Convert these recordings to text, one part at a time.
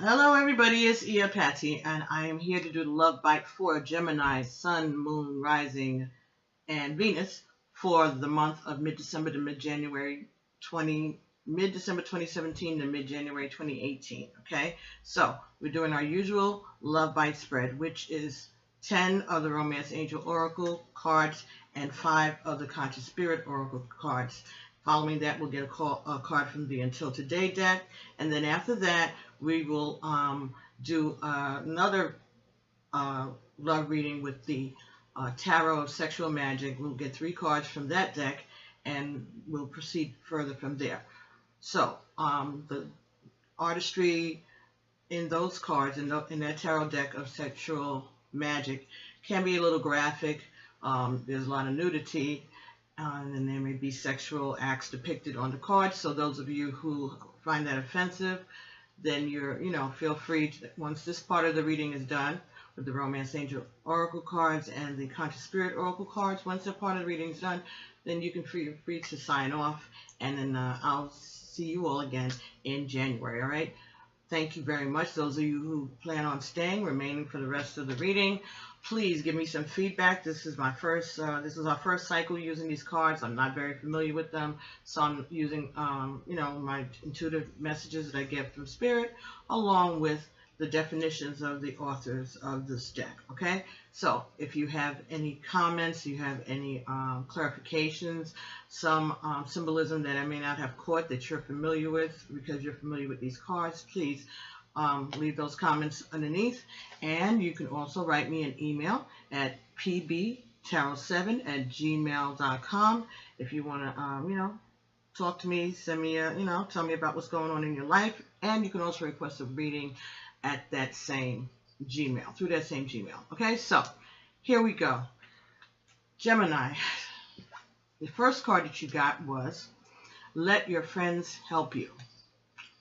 Hello everybody, it's Ia Patty, and I am here to do the Love Bite for Gemini, Sun, Moon, Rising, and Venus for the month of mid-December to mid-January mid-December 2017 to mid-January 2018. Okay, so we're doing our usual Love Bite spread, which is 10 of the Romance Angel Oracle cards and 5 of the Conscious Spirit Oracle cards. Following that, we'll get a card from the Until Today deck, and then after that, we will do another love reading with the Tarot of Sexual Magic. We'll get 3 cards from that deck, and we'll proceed further from there. So, the artistry in those cards, in that tarot deck of sexual magic, can be a little graphic. There's a lot of nudity. And then there may be sexual acts depicted on the cards. So those of you who find that offensive, then feel free to, once this part of the reading is done with the Romance Angel Oracle cards and the Conscious Spirit Oracle cards, once that part of the reading is done, then you can feel free to sign off, and then I'll see you all again in January. All right. Thank you very much. Those of you who plan on staying, remaining for the rest of the reading, please give me some feedback. This is our first cycle using these cards. I'm not very familiar with them, so I'm using, my intuitive messages that I get from Spirit, along with the definitions of the authors of this deck. Okay, so if you have any comments, you have any clarifications, some symbolism that I may not have caught that you're familiar with because you're familiar with these cards, please leave those comments underneath. And you can also write me an email at pbtarot7@gmail.com if you want to, talk to me, send me tell me about what's going on in your life. And you can also request a reading at that same Gmail, through that same Gmail. Okay, so here we go. Gemini, the first card that you got was Let Your Friends Help You.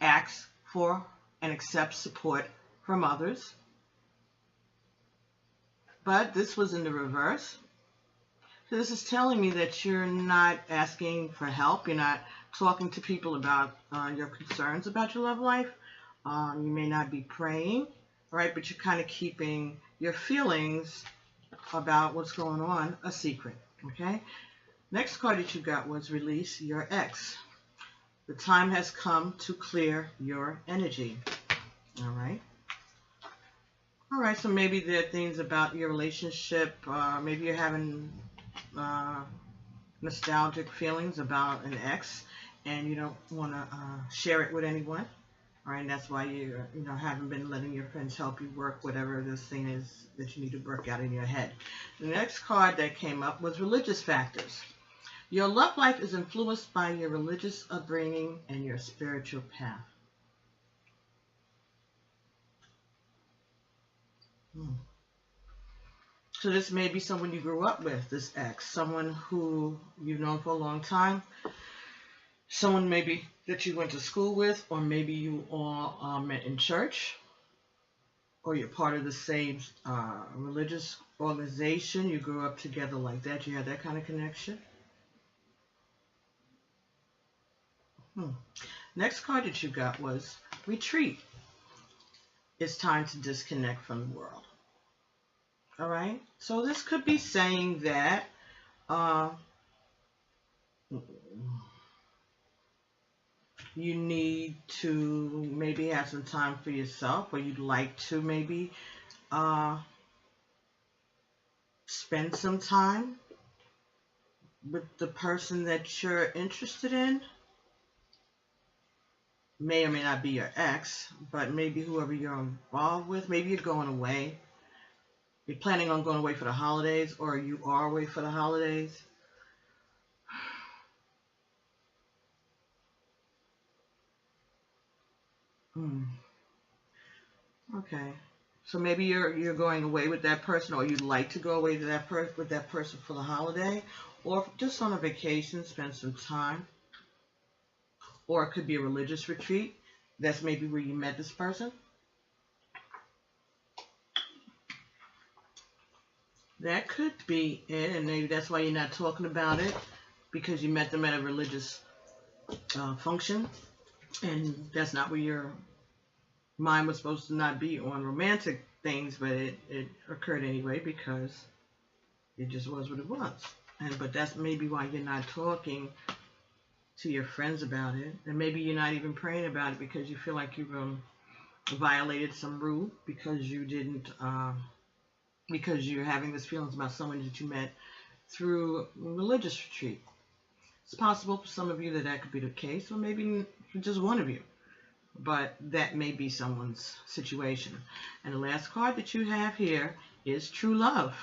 Ask for and accept support from others. But this was in the reverse. So this is telling me that you're not asking for help. You're not talking to people about your concerns about your love life. You may not be praying, right? But you're kind of keeping your feelings about what's going on a secret, okay? Next card that you got was Release Your Ex. The time has come to clear your energy, all right? All right, so maybe there are things about your relationship. Maybe you're having nostalgic feelings about an ex, and you don't want to share it with anyone. All right, and that's why you haven't been letting your friends help you work whatever this thing is that you need to work out in your head. The next card that came up was Religious Factors. Your love life is influenced by your religious upbringing and your spiritual path. So this may be someone you grew up with, this ex, someone who you've known for a long time, someone maybe that you went to school with, or maybe you all met in church, or you're part of the same religious organization. You grew up together like that. You had that kind of connection. Next card that you got was Retreat. It's time to disconnect from the world. All right. So this could be saying that you need to maybe have some time for yourself, or you'd like to maybe spend some time with the person that you're interested in. May or may not be your ex, but maybe whoever you're involved with. Maybe you're going away. You're planning on going away for the holidays, or you are away for the holidays. Okay, so maybe you're going away with that person, or you'd like to go away to with that person for the holiday, or just on a vacation, spend some time. Or it could be a religious retreat. That's maybe where you met this person. That could be it, and maybe that's why you're not talking about it, because you met them at a religious function, and that's not where you're mine was supposed to not be on romantic things, but it occurred anyway because it just was what it was. But that's maybe why you're not talking to your friends about it, and maybe you're not even praying about it because you feel like you violated some rule because you didn't, because you're having these feelings about someone that you met through a religious retreat. It's possible for some of you that could be the case, or maybe for just one of you. But that may be someone's situation. And the last card that you have here is true love.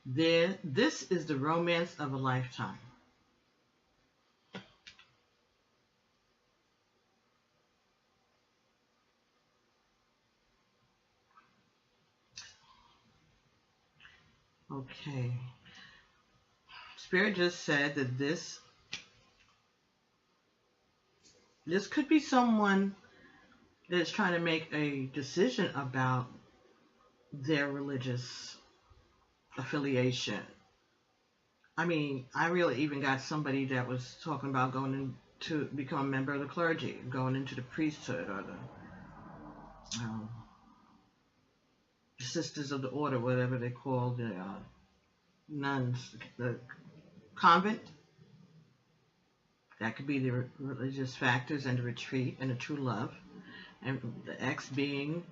This is the romance of a lifetime. Okay. Spirit just said that this could be someone that is trying to make a decision about their religious affiliation. I mean, I really even got somebody that was talking about going in to become a member of the clergy, going into the priesthood or the sisters of the order, whatever they call the nuns, the convent. That could be the religious factors and the retreat and the true love. And the X being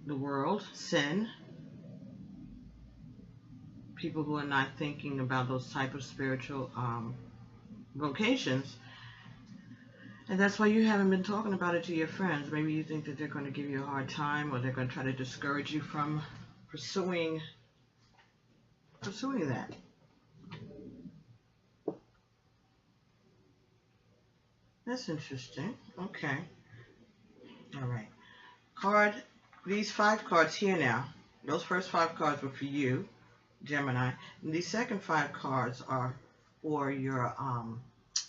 the world, sin. People who are not thinking about those type of spiritual vocations. And that's why you haven't been talking about it to your friends. Maybe you think that they're going to give you a hard time, or they're going to try to discourage you from pursuing that. That's interesting. Okay. All right. These 5 cards here now. Those first 5 cards were for you, Gemini. And these second 5 cards are for your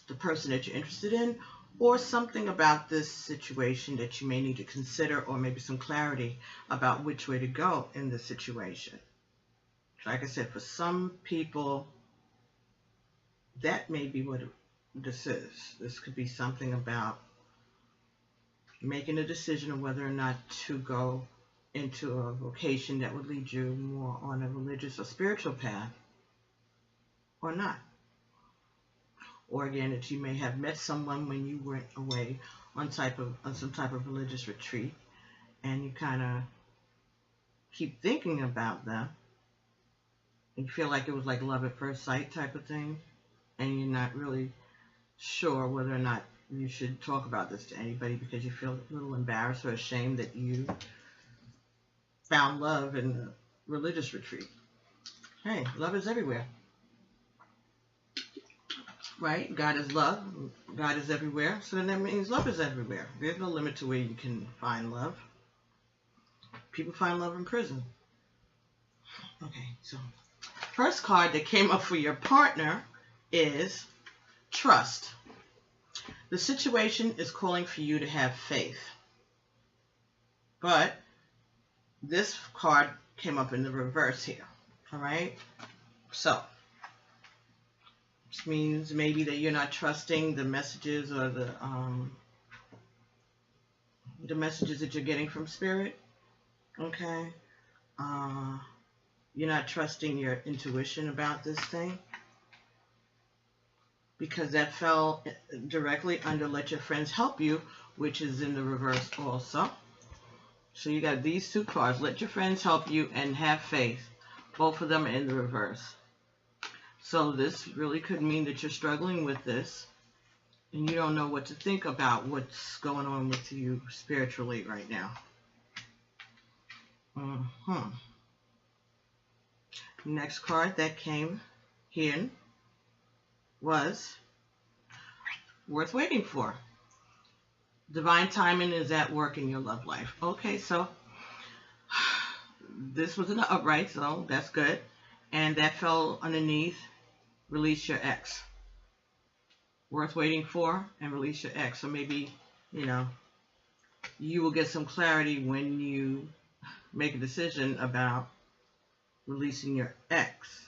the person that you're interested in, or something about this situation that you may need to consider, or maybe some clarity about which way to go in this situation. Like I said, for some people, that may be what this is. This could be something about making a decision of whether or not to go into a vocation that would lead you more on a religious or spiritual path, or not. Or again, that you may have met someone when you went away on some type of religious retreat, and you kind of keep thinking about them, and you feel like it was like love at first sight type of thing, and you're not really sure whether or not you should talk about this to anybody because you feel a little embarrassed or ashamed that you found love in a religious retreat. Hey, love is everywhere. Right? God is love. God is everywhere. So then that means love is everywhere. There's no limit to where you can find love. People find love in prison. Okay, so first card that came up for your partner is trust. The situation is calling for you to have faith. But this card came up in the reverse here. All right? So this means maybe that you're not trusting the messages or the messages that you're getting from Spirit. Okay? You're not trusting your intuition about this thing, because that fell directly under let your friends help you, which is in the reverse also. So you got these 2 cards, let your friends help you and have faith. Both of them are in the reverse. So this really could mean that you're struggling with this and you don't know what to think about what's going on with you spiritually right now. Next card that came in was worth waiting for. Divine timing is at work in your love life. Okay, so this was an upright, so that's good. And that fell underneath release your ex. Worth waiting for and release your ex. So maybe, you will get some clarity when you make a decision about releasing your ex.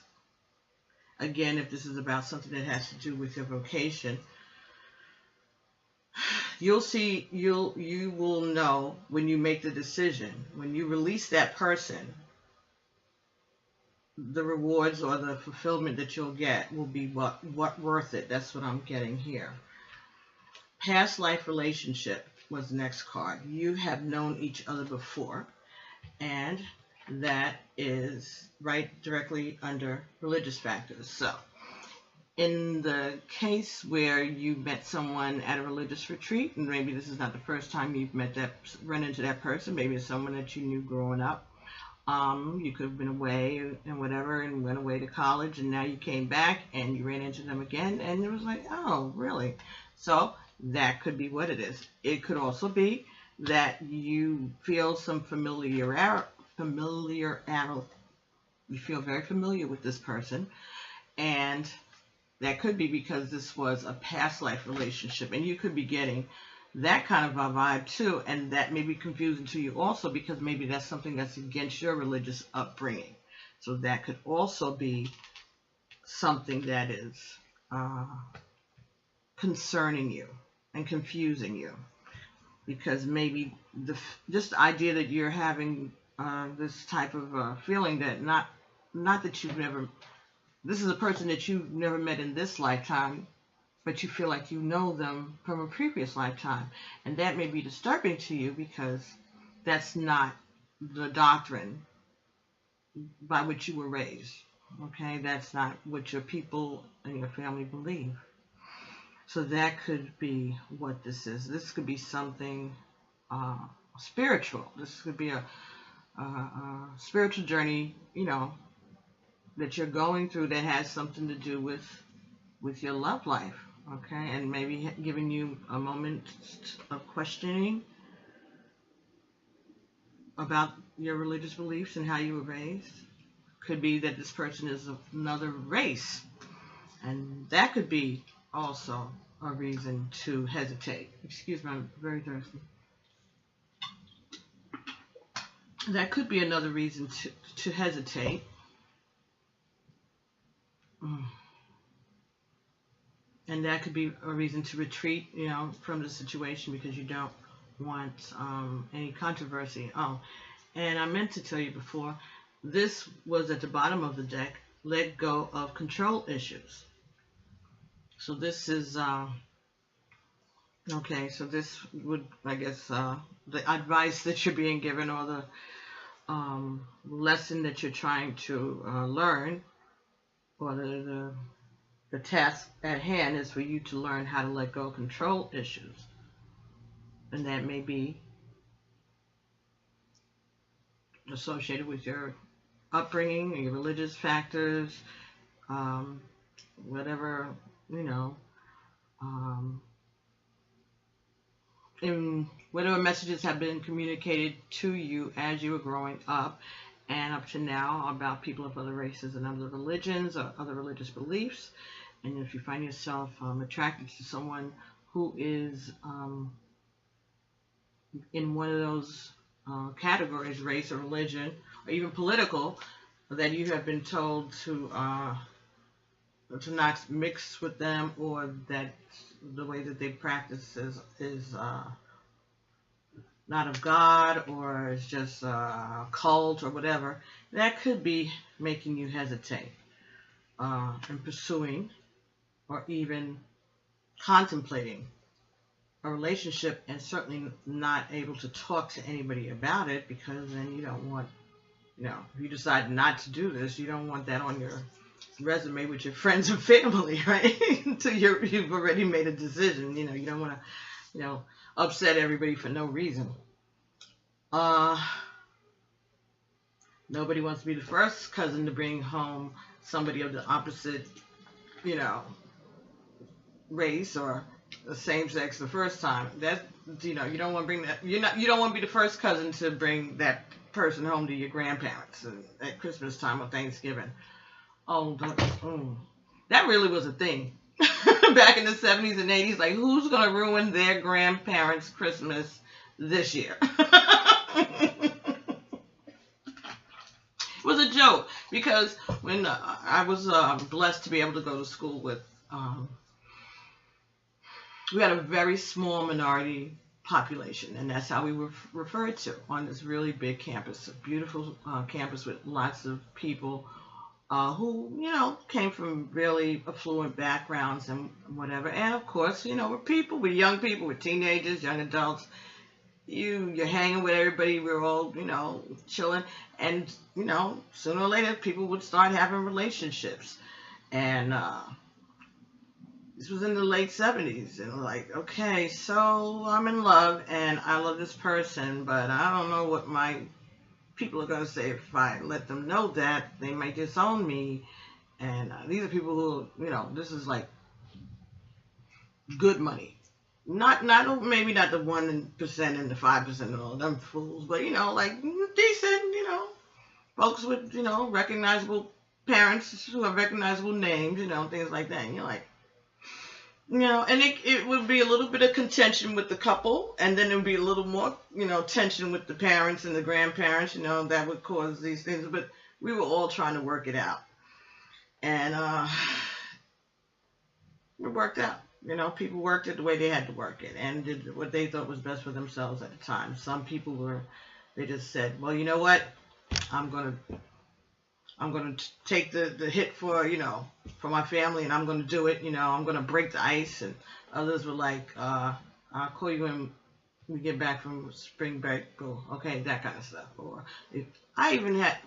Again, if this is about something that has to do with your vocation, You will know when you make the decision, when you release that person, the rewards or the fulfillment that you'll get will be what worth it. That's what I'm getting here. Past life relationship was the next card. You have known each other before, and that is right directly under religious factors. So in the case where you met someone at a religious retreat, and maybe this is not the first time you've run into that person, maybe it's someone that you knew growing up. You could have been away and whatever and went away to college, and now you came back and you ran into them again, and it was like, oh, really? So that could be what it is. It could also be that you feel some familiarity. You feel very familiar with this person, and that could be because this was a past life relationship, and you could be getting that kind of a vibe too, and that may be confusing to you also because maybe that's something that's against your religious upbringing. So that could also be something that is concerning you and confusing you, because maybe just the idea that you're having this type of feeling that not that you've never, this is a person that you've never met in this lifetime, but you feel like you know them from a previous lifetime. And that may be disturbing to you because that's not the doctrine by which you were raised. Okay, that's not what your people and your family believe. So that could be what this is. This could be something spiritual. This could be a spiritual journey, that you're going through that has something to do with your love life. Okay, and maybe giving you a moment of questioning about your religious beliefs and how you were raised. Could be that this person is of another race, and that could be also a reason to hesitate. Excuse me, I'm very thirsty. That could be another reason to hesitate. And that could be a reason to retreat, from the situation because you don't want any controversy. Oh, and I meant to tell you before, this was at the bottom of the deck, let go of control issues. So this is, okay, so this would, I guess, the advice that you're being given or the lesson that you're trying to learn, or the task at hand is for you to learn how to let go of control issues. And that may be associated with your upbringing or your religious factors, whatever, in whatever messages have been communicated to you as you were growing up and up to now about people of other races and other religions or other religious beliefs. And if you find yourself attracted to someone who is in one of those categories, race or religion, or even political, that you have been told to not mix with them, or that the way that they practice is not of God, or is just a cult or whatever, that could be making you hesitate in pursuing or even contemplating a relationship, and certainly not able to talk to anybody about it, because then you don't want, if you decide not to do this, you don't want that on your resume with your friends and family, right? Until you've already made a decision. You don't want to, upset everybody for no reason. Nobody wants to be the first cousin to bring home somebody of the opposite, race or the same sex the first time. That, you don't want to bring that. You don't want to be the first cousin to bring that person home to your grandparents at Christmas time or Thanksgiving. That really was a thing back in the 70s and 80s. Like, who's going to ruin their grandparents' Christmas this year? It was a joke, because when I was blessed to be able to go to school with we had a very small minority population, and that's how we were referred to on this really big campus, a beautiful campus with lots of people who, came from really affluent backgrounds and whatever. And of course, we're people, we're young people, we're teenagers, young adults. You're hanging with everybody. We're all, chilling. And, sooner or later, people would start having relationships. And this was in the late 70s. And like, okay, so I'm in love and I love this person, but I don't know what my people are going to say if I let them know that. They might disown me. And these are people who, this is like good money. Not maybe not the 1% and the 5% and all them fools, but like decent, folks with recognizable parents who have recognizable names, things like that. And you're like, and it would be a little bit of contention with the couple, and then it would be a little more, tension with the parents and the grandparents, that would cause these things. But we were all trying to work it out, and it worked out. People worked it the way they had to work it and did what they thought was best for themselves at the time. Some people they just said, well, you know what? I'm going to take the hit for, for my family, and I'm going to do it. I'm going to break the ice. And others were like, I'll call you when we get back from spring break. Or, okay, that kind of stuff. Or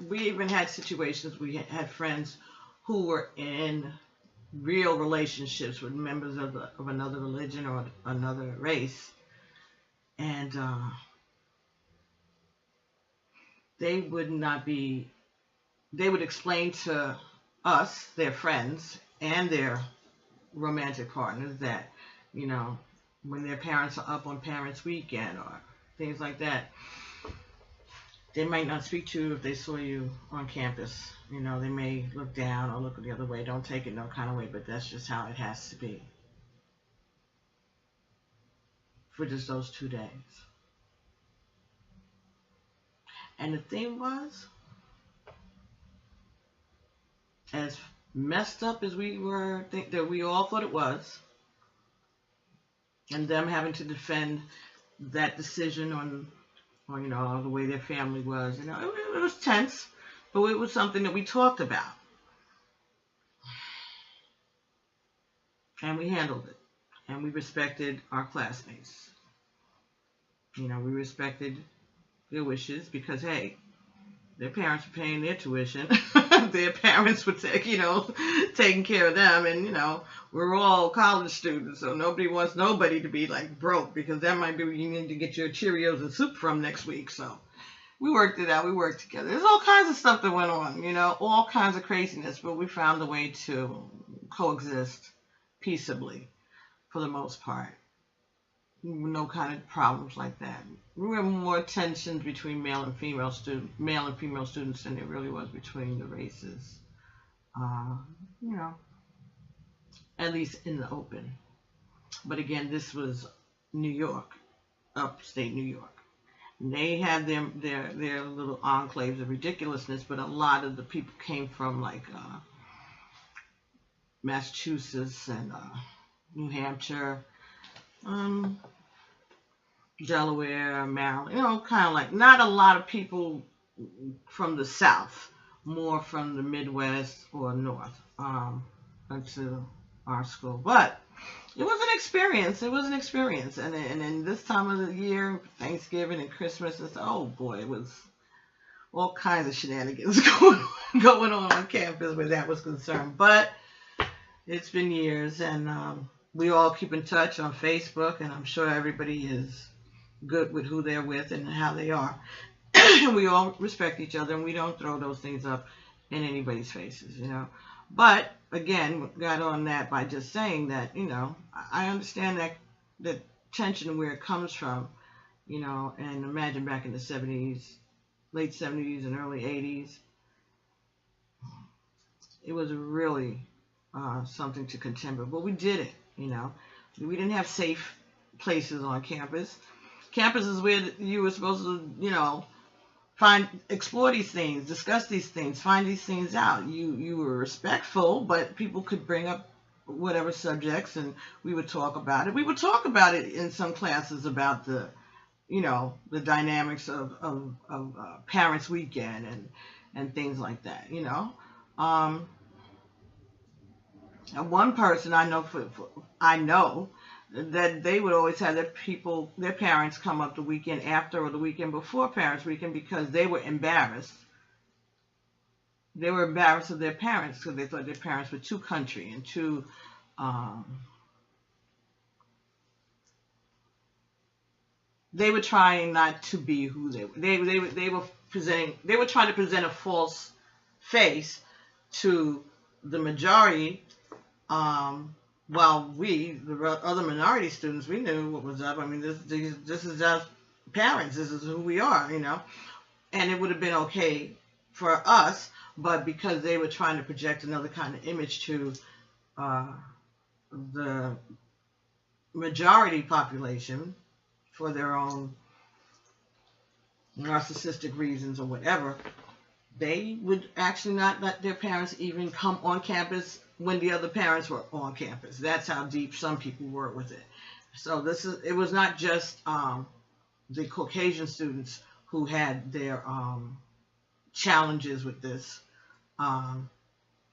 we even had situations, we had friends who were in real relationships with members of another religion or another race, and they would explain to us, their friends and their romantic partners, that when their parents are up on parents' weekend or things like that, they might not speak to you if they saw you on campus. They may look down or look the other way. Don't take it no kind of way, but that's just how it has to be for just those 2 days. And the thing was, as messed up as we were, that we all thought it was, and them having to defend that decision on the way their family was, it was tense. But it was something that we talked about. And we handled it. And we respected our classmates. We respected their wishes because, hey, their parents were paying their tuition. Their parents were taking care of them. And, we're all college students, so nobody wants nobody to be like broke, because that might be where you need to get your Cheerios and soup from next week. So we worked it out. We worked together. There's all kinds of stuff that went on, all kinds of craziness, but we found a way to coexist peaceably for the most part. No kind of problems like that. There were more tensions between male and female students than there really was between the races. At least in the open. But again, this was New York, upstate New York. They had their little enclaves of ridiculousness, but a lot of the people came from like Massachusetts and New Hampshire, Delaware, Maryland, kind of like, not a lot of people from the South, more from the Midwest or North, into our school. But it was an experience. And in this time of the year, Thanksgiving and Christmas, oh boy, it was all kinds of shenanigans going on campus where that was concerned. But it's been years, and we all keep in touch on Facebook, and I'm sure everybody is good with who they're with and how they are. And we all respect each other, and we don't throw those things up in anybody's faces, But again, got on that by just saying that, I understand that the tension where it comes from, and imagine back in the 70s, late 70s and early 80s, it was really something to contend with. But we did it, We didn't have safe places on campus. Campus is where you were supposed to, explore these things, discuss these things, find these things out. You were respectful, but people could bring up whatever subjects, and we would talk about it. We would talk about it in some classes about the dynamics of Parents Weekend and things like that. And one person I know I know that they would always have their parents come up the weekend after or the weekend before Parents Weekend because they were embarrassed. They were embarrassed of their parents because they thought their parents were too country and too they were trying not to be who they were. They were trying to present a false face to the majority, while the other minority students, we knew what was up. I mean, this is just parents. This is who we are, and it would have been okay for us, but because they were trying to project another kind of image to the majority population for their own narcissistic reasons or whatever, they would actually not let their parents even come on campus when the other parents were on campus. That's how deep some people were with it. So it was not just the Caucasian students who had their challenges with this.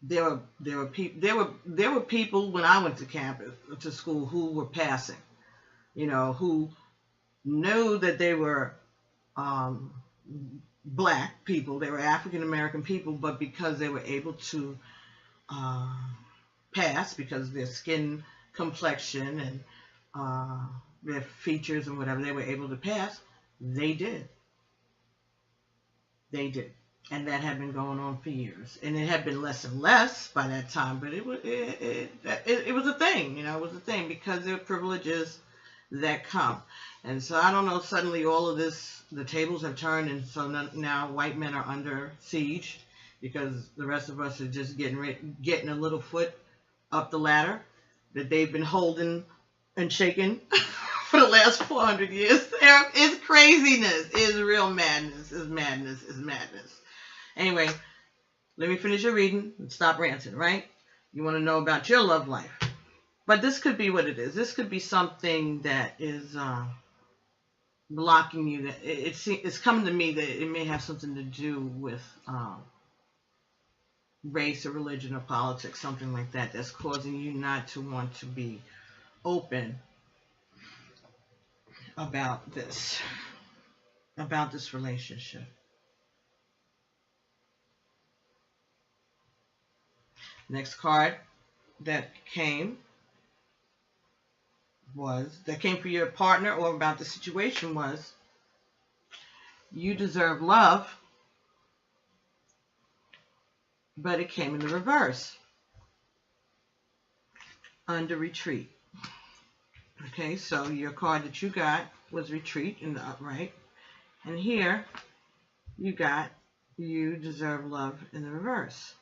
There were people when I went to school who were passing, who knew that they were black people, they were African American people, but because they were able to pass because of their skin complexion and their features and whatever, they were able to pass. They did. And that had been going on for years, and it had been less and less by that time. But it was a thing, it was a thing because there are privileges that come. And so I don't know. Suddenly, all of this, the tables have turned, and so now white men are under siege because the rest of us are just getting a little foot up the ladder that they've been holding and shaking for the last 400 years. It's craziness. It's real madness. It's madness. It's madness. Anyway, let me finish your reading and stop ranting, right? You want to know about your love life. But this could be what it is. This could be something that is blocking you. That it's coming to me that it may have something to do with race or religion or politics, something like that, that's causing you not to want to be open about this relationship. Next card that came for your partner or about the situation was, you deserve love, but it came in the reverse, under retreat. Okay, so your card that you got was retreat in the upright, and here you got you deserve love in the reverse.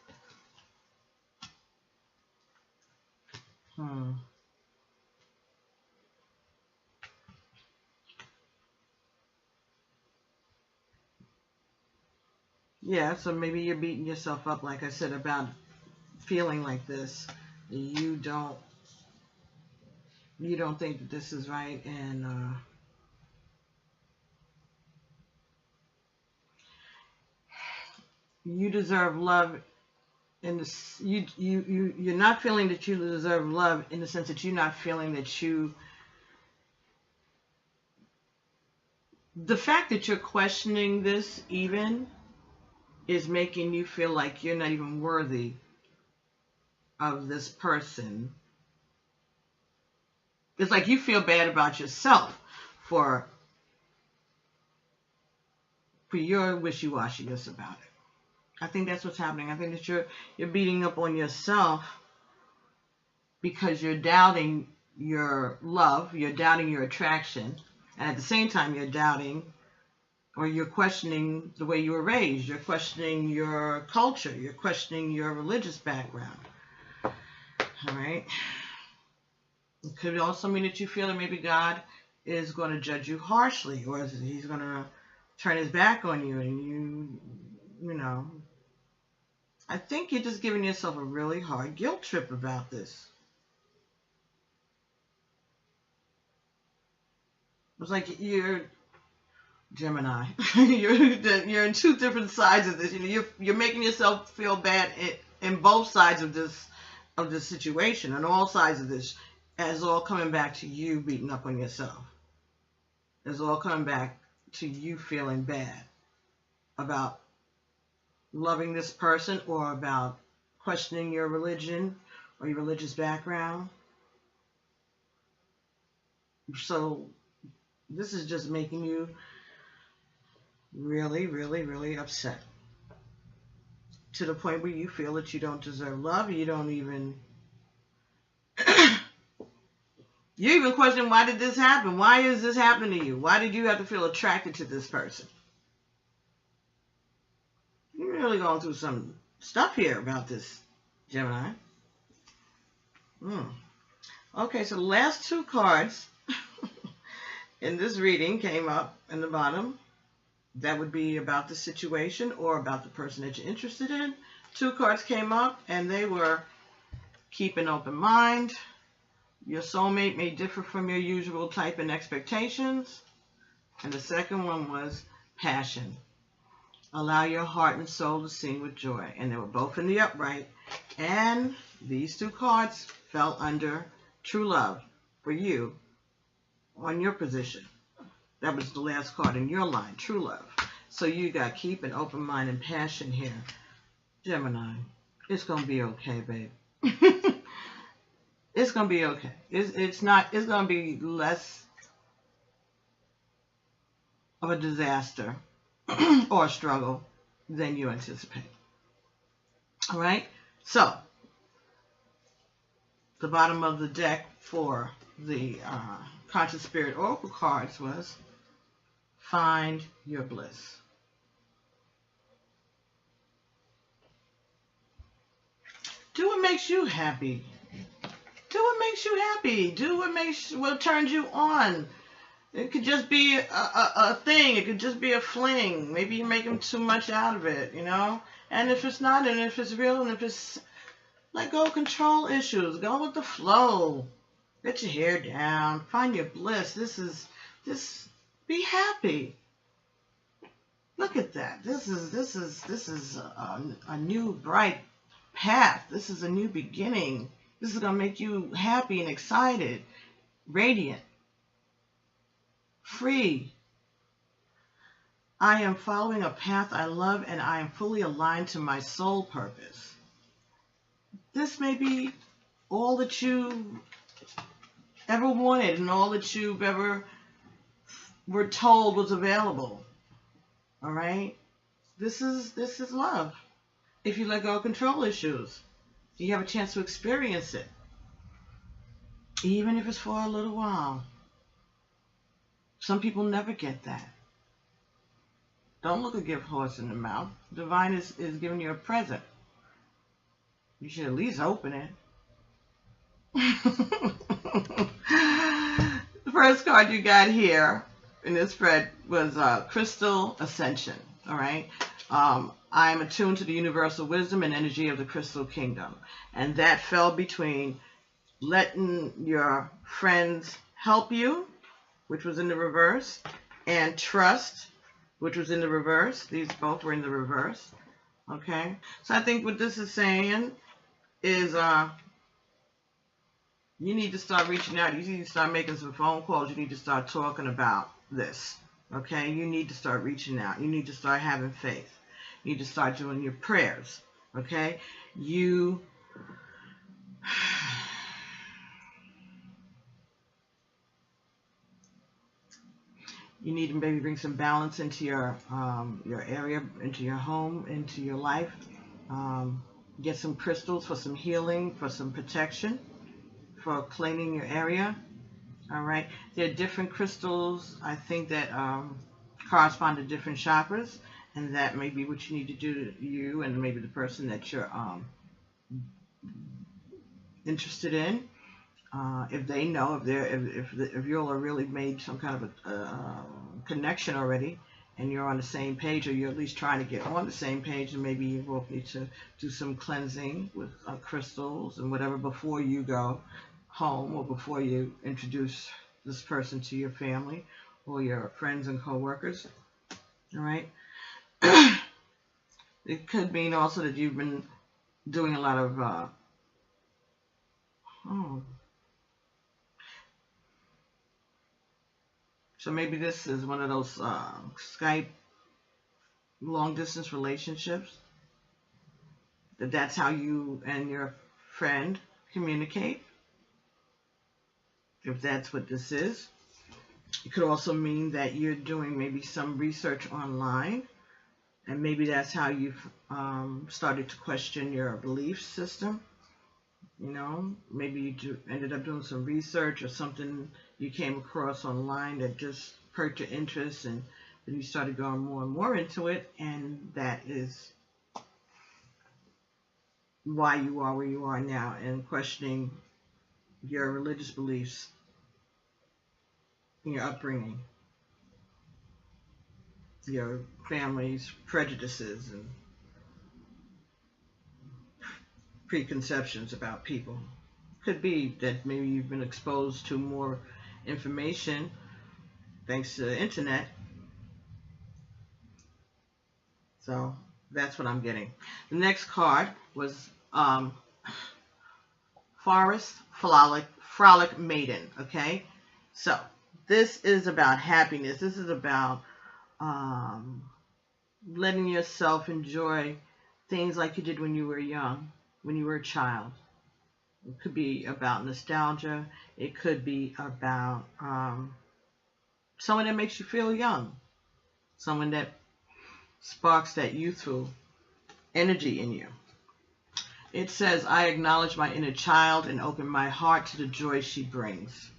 Yeah, so maybe you're beating yourself up, like I said, about feeling like this. You don't think that this is right, and you deserve love. You're not feeling that you deserve love in the sense that you're not feeling that the fact that you're questioning this even is making you feel like you're not even worthy of this person. It's like you feel bad about yourself for your wishy-washiness about it. I think that's what's happening. I think that you're beating up on yourself because you're doubting your love, you're doubting your attraction, and at the same time you're doubting or you're questioning the way you were raised, you're questioning your culture, you're questioning your religious background. All right? It could also mean that you feel that maybe God is going to judge you harshly, or he's going to turn his back on you, and you know, I think you're just giving yourself a really hard guilt trip about this. It's like you're Gemini. you're in two different sides of this. You're making yourself feel bad in both sides of this situation, and all sides of this, as all coming back to you beating up on yourself. It's all coming back to you feeling bad about loving this person, or about questioning your religion or your religious background. So this is just making you really, really, really upset, to the point where you feel that you don't deserve love. You don't even you even question, why did this happen? Why is this happening to you? Why did you have to feel attracted to this person? You're really going through some stuff here about this, Gemini. Okay, so the last two cards in this reading came up in the bottom. That would be about the situation or about the person that you're interested in. Two cards came up, and they were keep an open mind. Your soulmate may differ from your usual type and expectations. And the second one was passion. Allow your heart and soul to sing with joy. And they were both in the upright. And these two cards fell under true love for you on your position. That was the last card in your line, true love. So you got keep an open mind and passion here. Gemini, it's going to be okay, babe. It's going to be okay. It's going to be less of a disaster or a struggle than you anticipate. All right? So, the bottom of the deck for the Conscious Spirit Oracle cards was find your bliss. Do what makes you happy. Do what makes you happy. Do what turns you on. It could just be a thing. It could just be a fling. Maybe you're making too much out of it, you know? And if it's not, and if it's real, and if it's, let go of control issues. Go with the flow. Let your hair down. Find your bliss. Be happy. Look at that. This is a new bright path. This is a new beginning. This is going to make you happy and excited, radiant, free. I am following a path I love, and I am fully aligned to my soul purpose. This may be all that you ever wanted and all that you've ever were told was available. All right? This is love. If you let go of control issues, you have a chance to experience it, even if it's for a little while. Some people never get that. Don't look a gift horse in the mouth. Divine is giving you a present. You should at least open it. The first card you got here in this spread was Crystal Ascension. All right. I am attuned to the universal wisdom and energy of the Crystal Kingdom. And that fell between letting your friends help you, which was in the reverse, and trust, which was in the reverse. These both were in the reverse. Okay? So I think what this is saying is you need to start reaching out. You need to start making some phone calls. You need to start talking about this. Okay? You need to start reaching out. You need to start having faith. You need to start doing your prayers. Okay? You need to maybe bring some balance into your area, into your home, into your life. Get some crystals for some healing, for some protection, for cleaning your area. All right. There are different crystals, I think, that correspond to different chakras, and that may be what you need to do to you and maybe the person that you're interested in. If they know, if you all are really made some kind of a connection already, and you're on the same page, or you're at least trying to get on the same page, and maybe you both need to do some cleansing with crystals and whatever before you go home, or before you introduce this person to your family, or your friends and co-workers. All right. It could mean also that you've been doing a lot of so maybe this is one of those Skype long distance relationships. That's how you and your friend communicate, if that's what this is. It could also mean that you're doing maybe some research online, and maybe that's how you've started to question your belief system. You know, maybe you ended up doing some research or something you came across online that just perked your interest, and then you started going more and more into it, and that is why you are where you are now, and questioning your religious beliefs, your upbringing, your family's prejudices and preconceptions about people. Could be that maybe you've been exposed to more information thanks to the internet. So that's what I'm getting. The next card was Forest Frolic Maiden. Okay, so this is about happiness. This is about letting yourself enjoy things like you did when you were young, when you were a child. It could be about nostalgia. It could be about someone that makes you feel young, someone that sparks that youthful energy in you. It says, I acknowledge my inner child and open my heart to the joy she brings.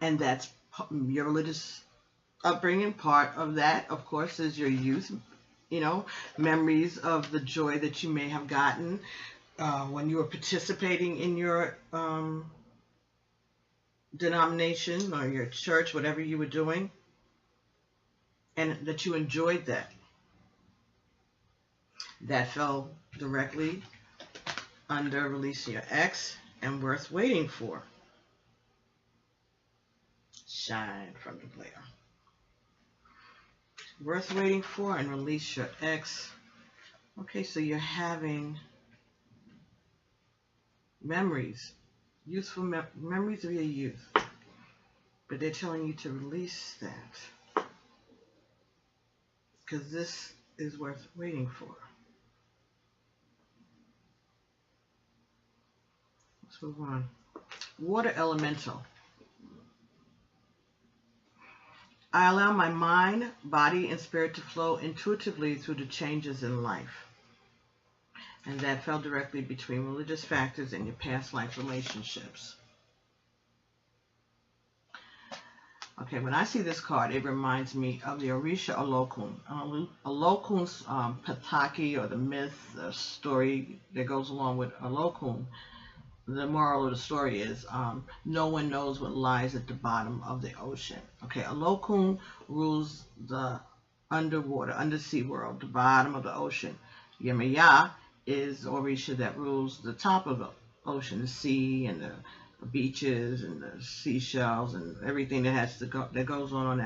And that's your religious upbringing. Part of that, of course, is your youth, you know, memories of the joy that you may have gotten when you were participating in your denomination or your church, whatever you were doing, and that you enjoyed that. That fell directly under releasing your ex and worth waiting for. Shine from the player. Worth waiting for and release your ex. Okay, so you're having memories, youthful memories of your youth, but they're telling you to release that because this is worth waiting for. Let's move on. Water elemental. I allow my mind, body, and spirit to flow intuitively through the changes in life. And that fell directly between religious factors and your past life relationships. Okay, when I see this card, it reminds me of the Orisha Olokun. Olokun's Pataki, or the myth, the story that goes along with Olokun. The moral of the story is no one knows what lies at the bottom of the ocean. Okay, Olokun rules the undersea world, the bottom of the ocean. Yemaya is Orisha that rules the top of the ocean, the sea and the beaches and the seashells and everything that has to go, that goes on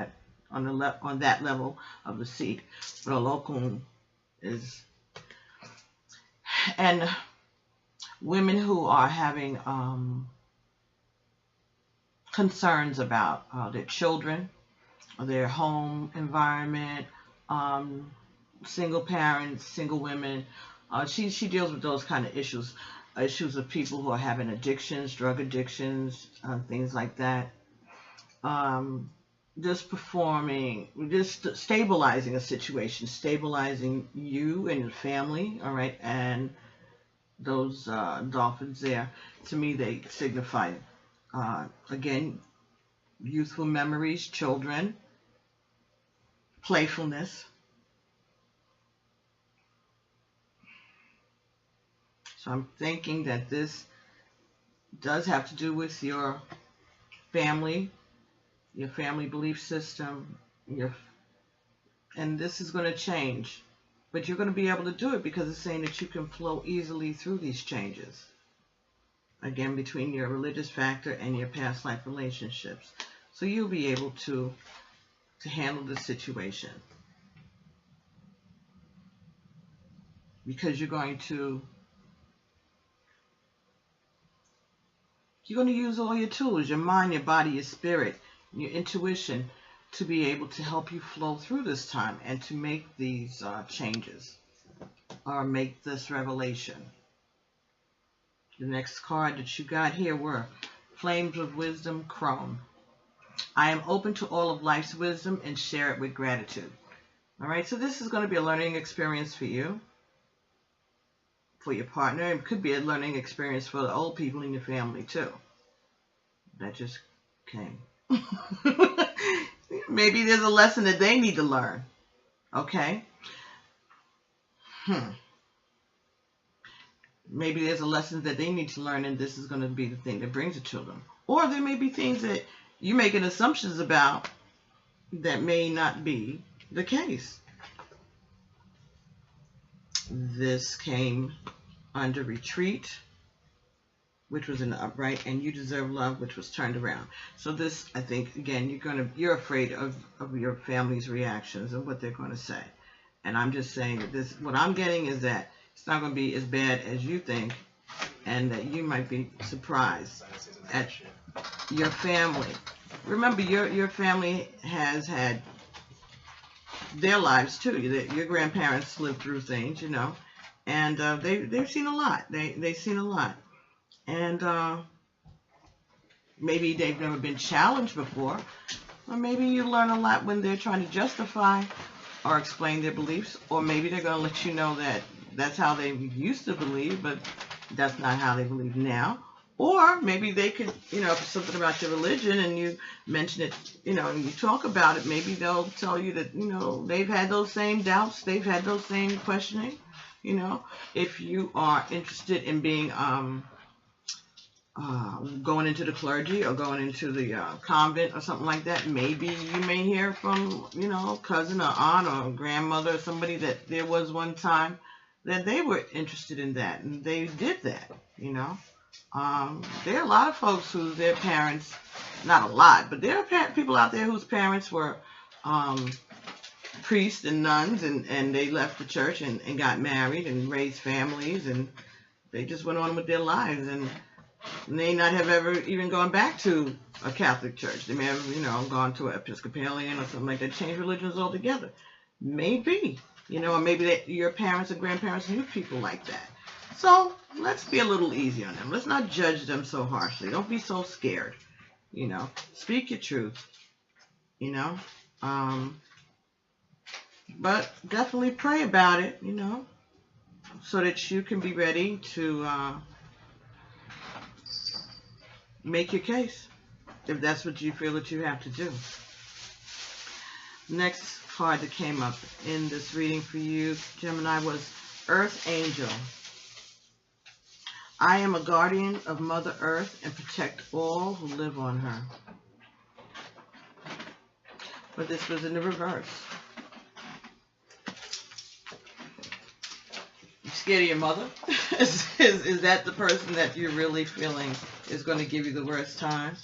that level of the sea. But Olokun is, and women who are having concerns about their children, their home environment, single parents, single women. She deals with those kind of issues of people who are having addictions, drug addictions, things like that. Just stabilizing a situation, stabilizing you and your family, all right, and those dolphins there, to me, they signify, again, youthful memories, children, playfulness. So I'm thinking that this does have to do with your family belief system, and this is going to change. But you're going to be able to do it because it's saying that you can flow easily through these changes. again, between your religious factor and your past life relationships. So you'll be able to handle the situation, because you're going to use all your tools, your mind, your body, your spirit, your intuition, to be able to help you flow through this time and to make these changes or make this revelation. The next card that you got here were Flames of Wisdom, Chrome. I am open to all of life's wisdom and share it with gratitude. All right, so this is going to be a learning experience for you, for your partner. It could be a learning experience for the old people in your family too. That just came. Maybe there's a lesson that they need to learn. Okay? Maybe there's a lesson that they need to learn, and this is going to be the thing that brings it to them. Or there may be things that you're making assumptions about that may not be the case. This came under Retreat, which was in the upright, and You Deserve Love, which was turned around. So this, I think, again, you're afraid of your family's reactions and what they're going to say. And I'm just saying that this, what I'm getting is that it's not going to be as bad as you think, and that you might be surprised at your family. Remember, your family has had their lives too. Your grandparents lived through things, you know, and they've seen a lot. They've seen a lot, and maybe they've never been challenged before, or maybe you learn a lot when they're trying to justify or explain their beliefs, or maybe they're going to let you know that that's how they used to believe, but that's not how they believe now. Or maybe they could, you know, if it's something about your religion and you mention it, you know, and you talk about it, maybe they'll tell you that, you know, they've had those same doubts, they've had those same questioning, you know. If you are interested in being, going into the clergy or going into the convent or something like that, maybe you may hear from, you know, cousin or aunt or grandmother or somebody that there was one time that they were interested in that and they did that, you know. There are a lot of folks who their parents, not a lot, but there are people out there whose parents were priests and nuns, and they left the church and got married and raised families, and they just went on with their lives, and may not have ever even gone back to a Catholic church. They may have, you know, gone to an Episcopalian or something like that, changed religions altogether. Maybe, you know, or maybe that your parents or grandparents knew people like that. So let's be a little easy on them. Let's not judge them so harshly. Don't be so scared, you know. Speak your truth, you know. But definitely pray about it, you know, so that you can be ready to make your case, if that's what you feel that you have to do. Next card that came up in this reading for you, Gemini, was Earth Angel. I am a guardian of Mother Earth and protect all who live on her. But this was in the reverse. You scared of your mother? Is that the person that you're really feeling is going to give you the worst time?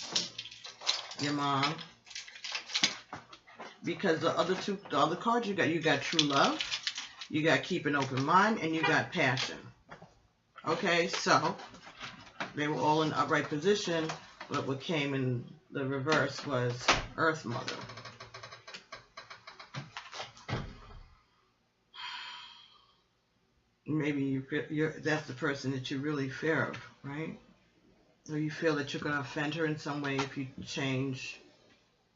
Your mom? Because the other cards you got true love, you got keep an open mind, and you got passion. Okay, so they were all in upright position, but what came in the reverse was Earth Mother. Maybe that's the person that you really fear of, right? Or you feel that you're going to offend her in some way if you change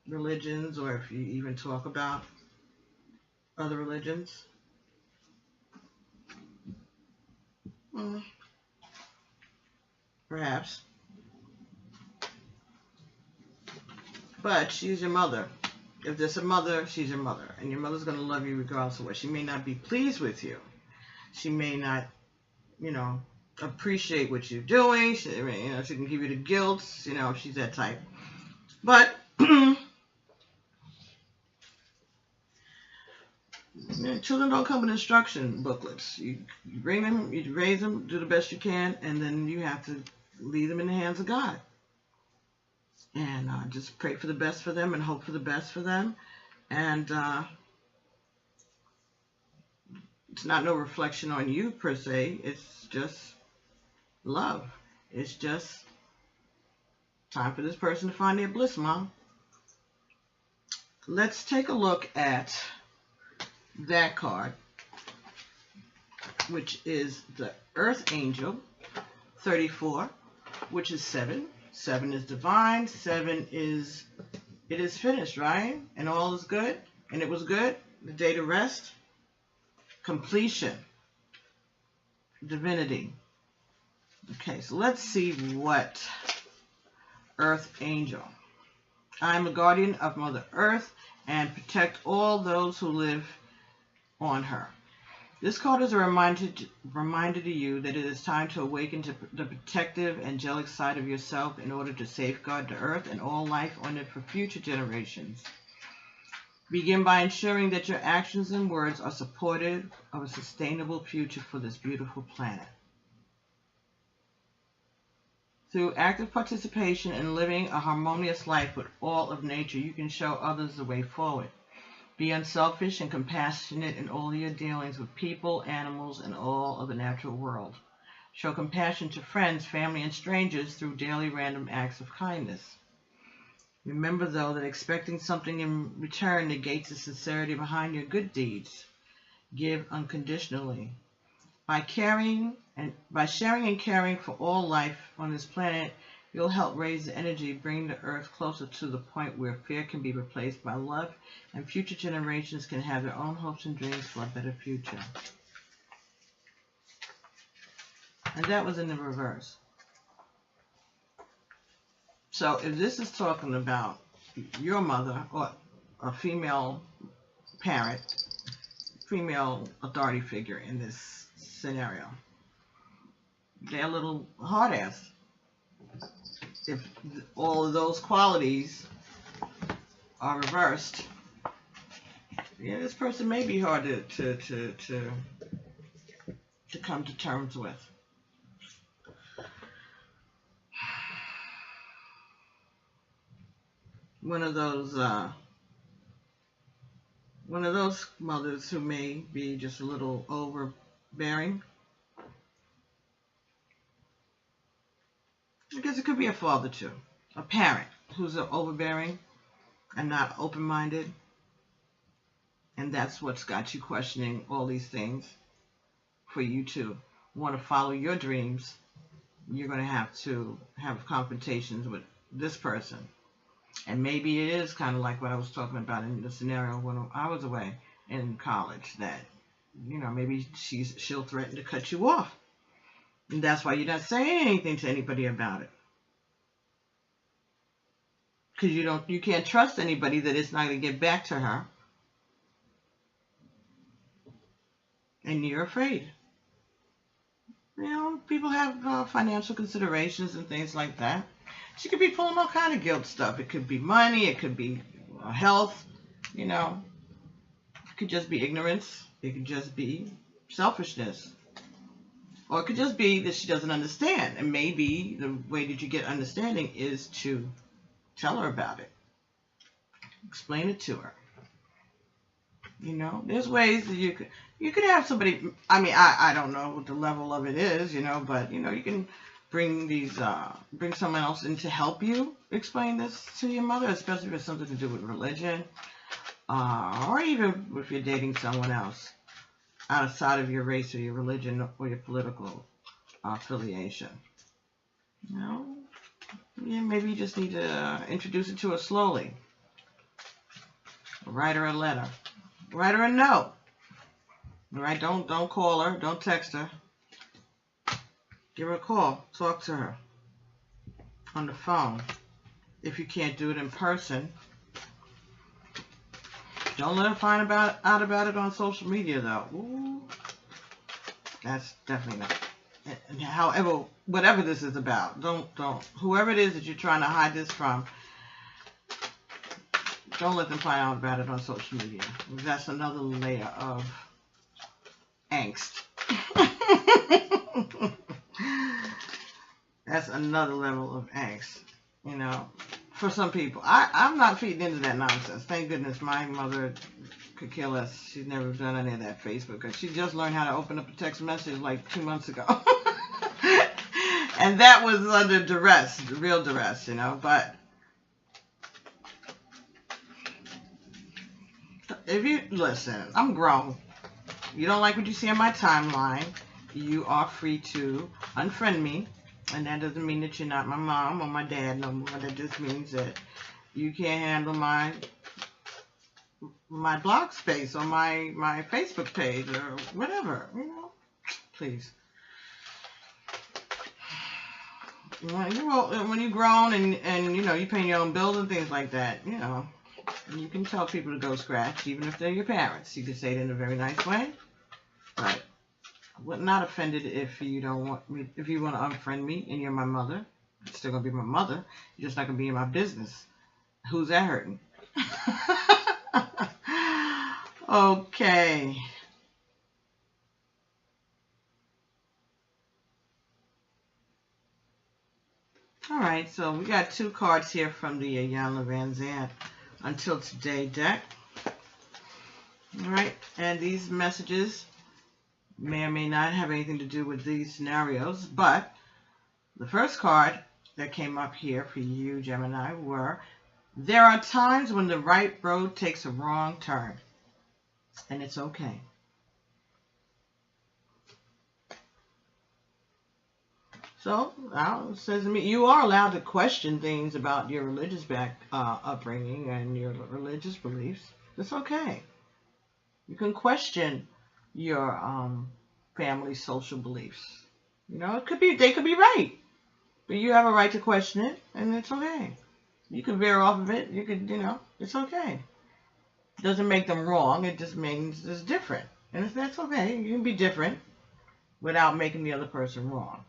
religions, or if you even talk about other religions. Perhaps. But she's your mother. If there's a mother, she's your mother. And your mother's going to love you regardless of what. She may not be pleased with you. She may not, you know, appreciate what you're doing. She, you know, she can give you the guilt, you know, if she's that type. But children don't come with instruction booklets. You bring them, you raise them, do the best you can, and then you have to leave them in the hands of God. And just pray for the best for them and hope for the best for them. And it's not no reflection on you per se. It's just love. It's just time for this person to find their bliss, Mom. Let's take a look at that card, which is the Earth Angel 34, which is 7. 7 is divine. 7 is, it is finished, right? And all is good. And it was good. The day to rest. Completion. Divinity. Okay, so let's see what Earth Angel. I am a guardian of Mother Earth and protect all those who live on her. This card is a reminder to you that it is time to awaken to the protective, angelic side of yourself in order to safeguard the earth and all life on it for future generations. Begin by ensuring that your actions and words are supportive of a sustainable future for this beautiful planet. Through active participation in living a harmonious life with all of nature, you can show others the way forward. Be unselfish and compassionate in all your dealings with people, animals, and all of the natural world. Show compassion to friends, family, and strangers through daily random acts of kindness. Remember, though, that expecting something in return negates the sincerity behind your good deeds. Give unconditionally. By sharing and caring for all life on this planet, you'll help raise the energy, bring the earth closer to the point where fear can be replaced by love, and future generations can have their own hopes and dreams for a better future. And that was in the reverse. So if this is talking about your mother or a female parent, female authority figure in this scenario, they're a little hard-ass. If all of those qualities are reversed, yeah, this person may be hard to come to terms with. One of those mothers who may be just a little overbearing. I guess it could be a father too. A parent who's overbearing and not open-minded. And that's what's got you questioning all these things. For you to want to follow your dreams, you're going to have confrontations with this person. And maybe it is kind of like what I was talking about in the scenario when I was away in college, that, you know, maybe she'll threaten to cut you off. And that's why you're not saying anything to anybody about it. Because you can't trust anybody that it's not going to get back to her. And you're afraid. You know, people have financial considerations and things like that. She could be pulling all kind of guilt stuff. It could be money. It could be health. You know, it could just be ignorance. It could just be selfishness. Or it could just be that she doesn't understand. And maybe the way that you get understanding is to tell her about it. Explain it to her. You know, there's ways that you could have somebody, I mean, I don't know what the level of it is, you know, but, you know, you can bring someone else in to help you explain this to your mother, especially if it's something to do with religion, or even if you're dating someone else outside of your race or your religion or your political affiliation. You know, yeah, maybe you just need to introduce it to her slowly. Write her a letter. Write her a note. All right, don't call her. Don't text her. Give her a call. Talk to her on the phone. If you can't do it in person, don't let her find out about it on social media, though. Ooh, that's definitely not. And however, whatever this is about, don't. Whoever it is that you're trying to hide this from, don't let them find out about it on social media. That's another layer of angst. That's another level of angst, you know, for some people. I'm not feeding into that nonsense. Thank goodness my mother could care less. She's never done any of that Facebook, because she just learned how to open up a text message like 2 months ago. And that was under duress, real duress, you know. But if you listen, I'm grown. You don't like what you see on my timeline, you are free to unfriend me. And that doesn't mean that you're not my mom or my dad no more. That just means that you can't handle my blog space or my Facebook page or whatever, you know. Please. When you're grown and you know, you pay your own bills and things like that, you know, you can tell people to go scratch, even if they're your parents. You can say it in a very nice way, but I'm not offended if you don't want me, if you want to unfriend me and you're my mother. It's still gonna be my mother. You're just not gonna be in my business. Who's that hurting? Okay. All right, so we got 2 cards here from the Iyanla Vanzant Until Today deck. All right, and these messages may or may not have anything to do with these scenarios, but the first card that came up here for you, Gemini, were: there are times when the right road takes a wrong turn, and it's okay. So, it says to me, you are allowed to question things about your religious upbringing and your religious beliefs. It's okay. You can question your family's social beliefs. You know, they could be right, but you have a right to question it, and it's okay. You can veer off of it. You could, you know, it's okay. It doesn't make them wrong. It just means it's different, and that's okay. You can be different without making the other person wrong.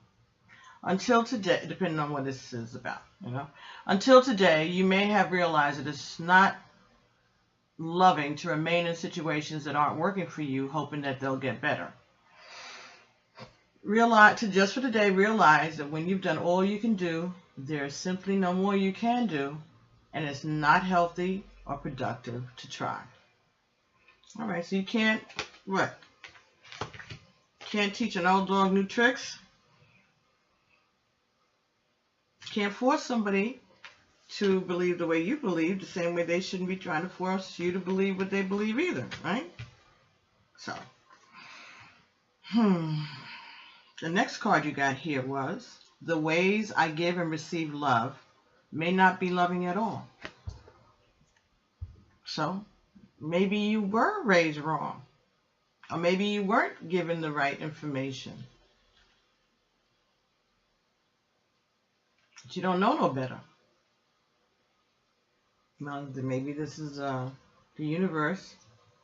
Until today, depending on what this is about, you know. Until today, you may have realized that it's not loving to remain in situations that aren't working for you, hoping that they'll get better. Just for today, realize that when you've done all you can do, there's simply no more you can do, and it's not healthy or productive to try. All right, so you can't, what? Can't teach an old dog new tricks? Can't force somebody to believe the way you believe, the same way they shouldn't be trying to force you to believe what they believe either, right? So, the next card you got here was: the ways I give and receive love may not be loving at all. So, maybe you were raised wrong, or maybe you weren't given the right information. But you don't know no better. Well, maybe this is the universe,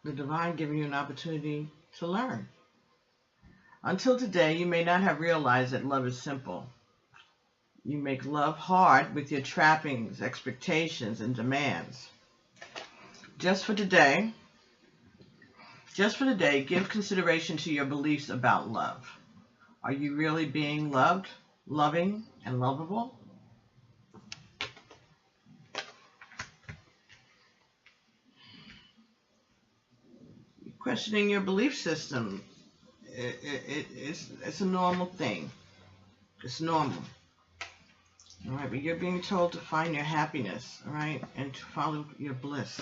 the divine, giving you an opportunity to learn. Until today, you may not have realized that love is simple. You make love hard with your trappings, expectations, and demands. Just for today, give consideration to your beliefs about love. Are you really being loved, loving, and lovable? Questioning your belief system, it's a normal thing. It's normal. All right, but you're being told to find your happiness, all right, and to follow your bliss.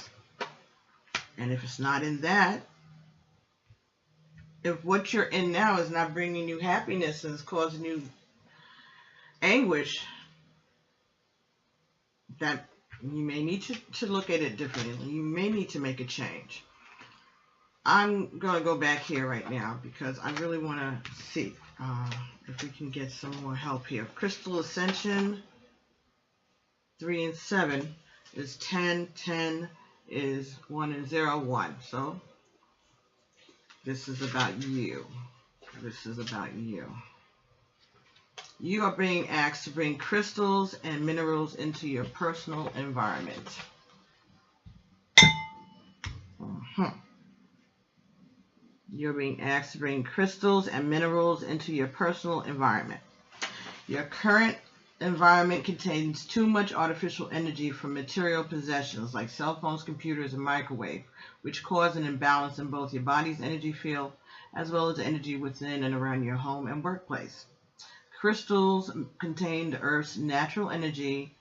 And if it's not in that, if what you're in now is not bringing you happiness and is causing you anguish, that you may need to look at it differently. You may need to make a change. I'm going to go back here right now because I really want to see if we can get some more help here. Crystal Ascension, 3 and 7 is 10. 10 is 1 and 0, 1. So this is about you. This is about you. You are being asked to bring crystals and minerals into your personal environment. You're being asked to bring crystals and minerals into your personal environment. Your current environment contains too much artificial energy from material possessions like cell phones, computers, and microwave, which cause an imbalance in both your body's energy field as well as the energy within and around your home and workplace. Crystals contain the Earth's natural energy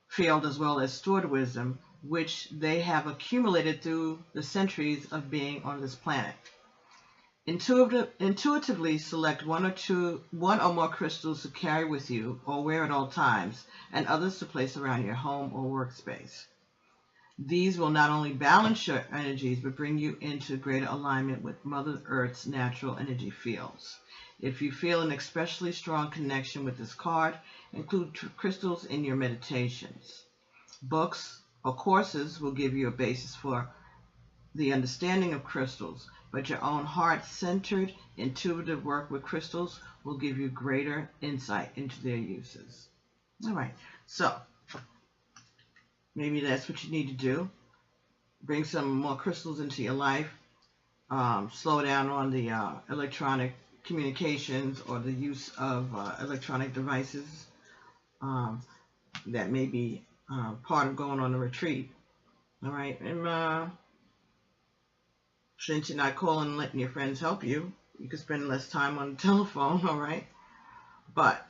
field as well as stored wisdom, which they have accumulated through the centuries of being on this planet. Intuitively select one or more crystals to carry with you or wear at all times, and others to place around your home or workspace. These will not only balance your energies, but bring you into greater alignment with Mother Earth's natural energy fields. If you feel an especially strong connection with this card, include crystals in your meditations. Books or courses will give you a basis for the understanding of crystals, but your own heart-centered, intuitive work with crystals will give you greater insight into their uses. All right, so maybe that's what you need to do. Bring some more crystals into your life. Slow down on the electronic communications or the use of electronic devices. That may be part of going on a retreat. All right, and since you're not calling and letting your friends help you, you can spend less time on the telephone, all right? But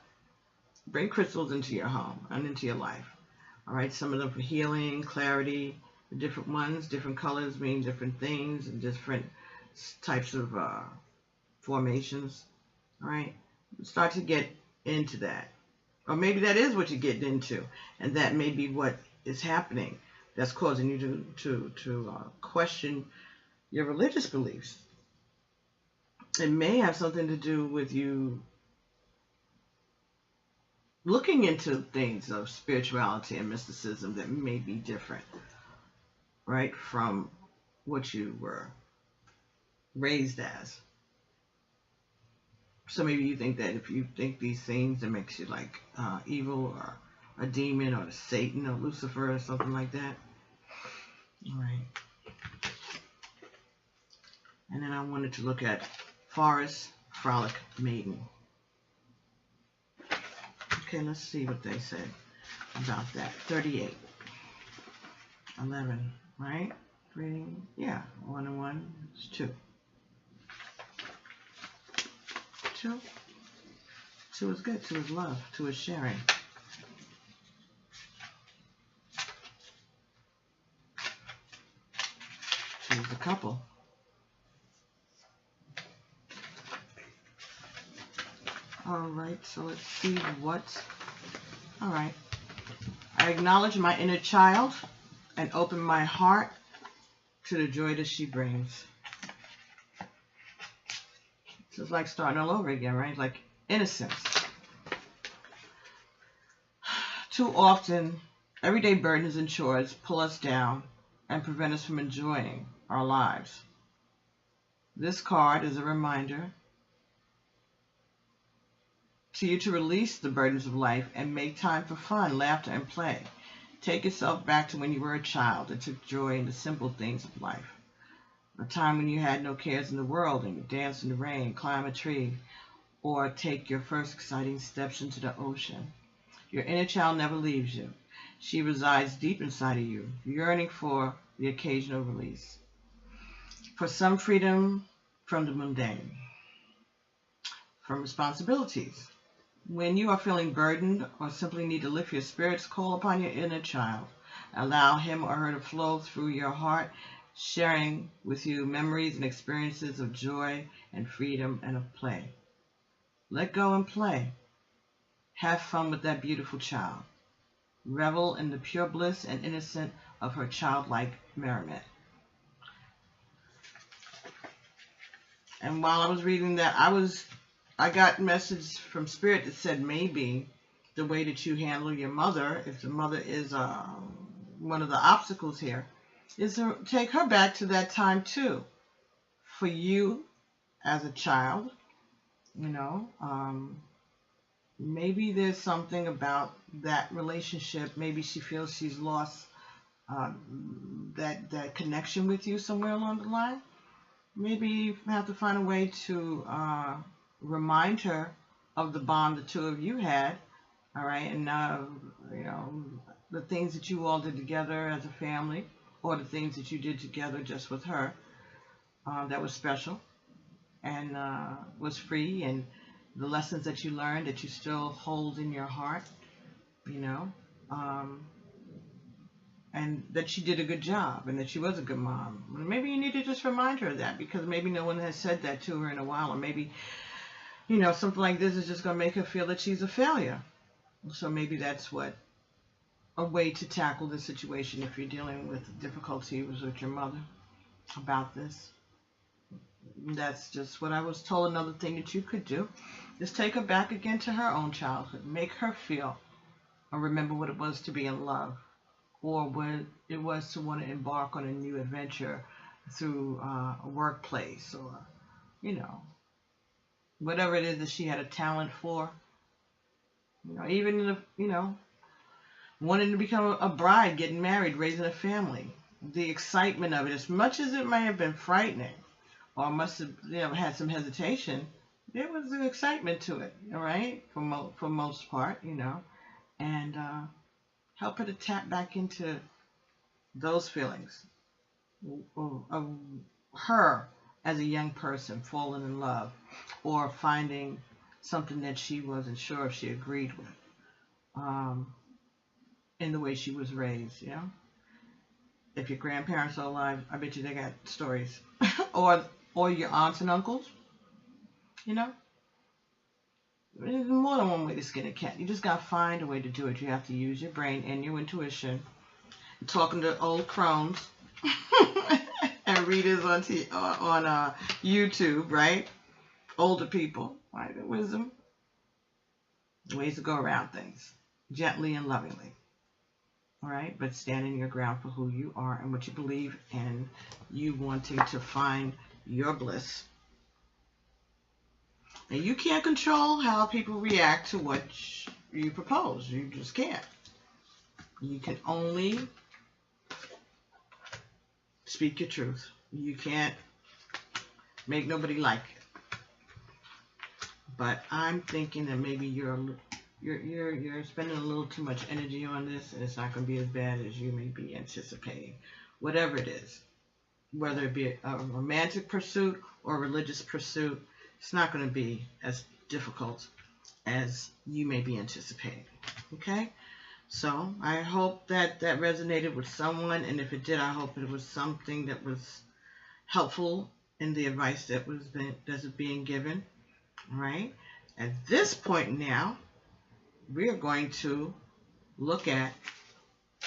bring crystals into your home and into your life, all right? Some of them for healing, clarity. The different ones, different colors mean different things and different types of formations, all right? Start to get into that. Or maybe that is what you're getting into, and that may be what is happening that's causing you to question your religious beliefs. It may have something to do with you looking into things of spirituality and mysticism that may be different, right, from what you were raised as. So maybe you think that if you think these things, it makes you like evil or a demon or Satan or Lucifer or something like that. All right. And then I wanted to look at Forest Frolic Maiden. Okay, let's see what they say about that. 38. 11, right? 3, yeah. 1 and 1 is 2. 2. 2 is good. 2 is love. 2 is sharing. Two is a couple. All right, so let's see what. All right. I acknowledge my inner child and open my heart to the joy that she brings. So it's like starting all over again, right? Like innocence. Too often, everyday burdens and chores pull us down and prevent us from enjoying our lives. This card is a reminder to you to release the burdens of life and make time for fun, laughter, and play. Take yourself back to when you were a child and took joy in the simple things of life. A time when you had no cares in the world and you danced in the rain, climb a tree, or take your first exciting steps into the ocean. Your inner child never leaves you. She resides deep inside of you, yearning for the occasional release. For some freedom from the mundane, from responsibilities. When you are feeling burdened or simply need to lift your spirits, call upon your inner child. Allow him or her to flow through your heart, sharing with you memories and experiences of joy and freedom and of play. Let go and play. Have fun with that beautiful child. Revel in the pure bliss and innocence of her childlike merriment. And while I was reading that, I got a message from Spirit that said maybe the way that you handle your mother, if the mother is one of the obstacles here, is to take her back to that time too. For you as a child, you know, maybe there's something about that relationship. Maybe she feels she's lost that connection with you somewhere along the line. Maybe you have to find a way to remind her of the bond the two of you had, all right, and you know, the things that you all did together as a family, or the things that you did together just with her, that was special and was free, and the lessons that you learned that you still hold in your heart, you know, and that she did a good job and that she was a good mom. Maybe you need to just remind her of that, because maybe no one has said that to her in a while, or maybe, you know, something like this is just going to make her feel that she's a failure. So maybe that's what a way to tackle the situation if you're dealing with difficulty with your mother about this. That's just what I was told. Another thing that you could do is take her back again to her own childhood. Make her feel or remember what it was to be in love, or what it was to want to embark on a new adventure through a workplace, or, you know, whatever it is that she had a talent for. You know, even, you know, wanting to become a bride, getting married, raising a family. The excitement of it, as much as it may have been frightening, or must have, you know, had some hesitation, there was an excitement to it, all right, for most part, you know, and help her to tap back into those feelings of her as a young person falling in love, or finding something that she wasn't sure if she agreed with, in the way she was raised, you know. If your grandparents are alive, I bet you they got stories. or your aunts and uncles, you know. There's more than one way to skin a cat. You just got to find a way to do it. You have to use your brain and your intuition. Talking to old crones and readers on YouTube, right? Older people, right? The wisdom, ways to go around things, gently and lovingly. All right, but standing your ground for who you are and what you believe, and you wanting to find your bliss. And you can't control how people react to what you propose. You just can't. You can only speak your truth. You can't make nobody like it. But I'm thinking that maybe you're spending a little too much energy on this, and it's not going to be as bad as you may be anticipating. Whatever it is, whether it be a romantic pursuit or a religious pursuit, it's not going to be as difficult as you may be anticipating. Okay? So I hope that resonated with someone, and if it did, I hope it was something that was helpful in the advice that's being given. All right? At this point now, we are going to look at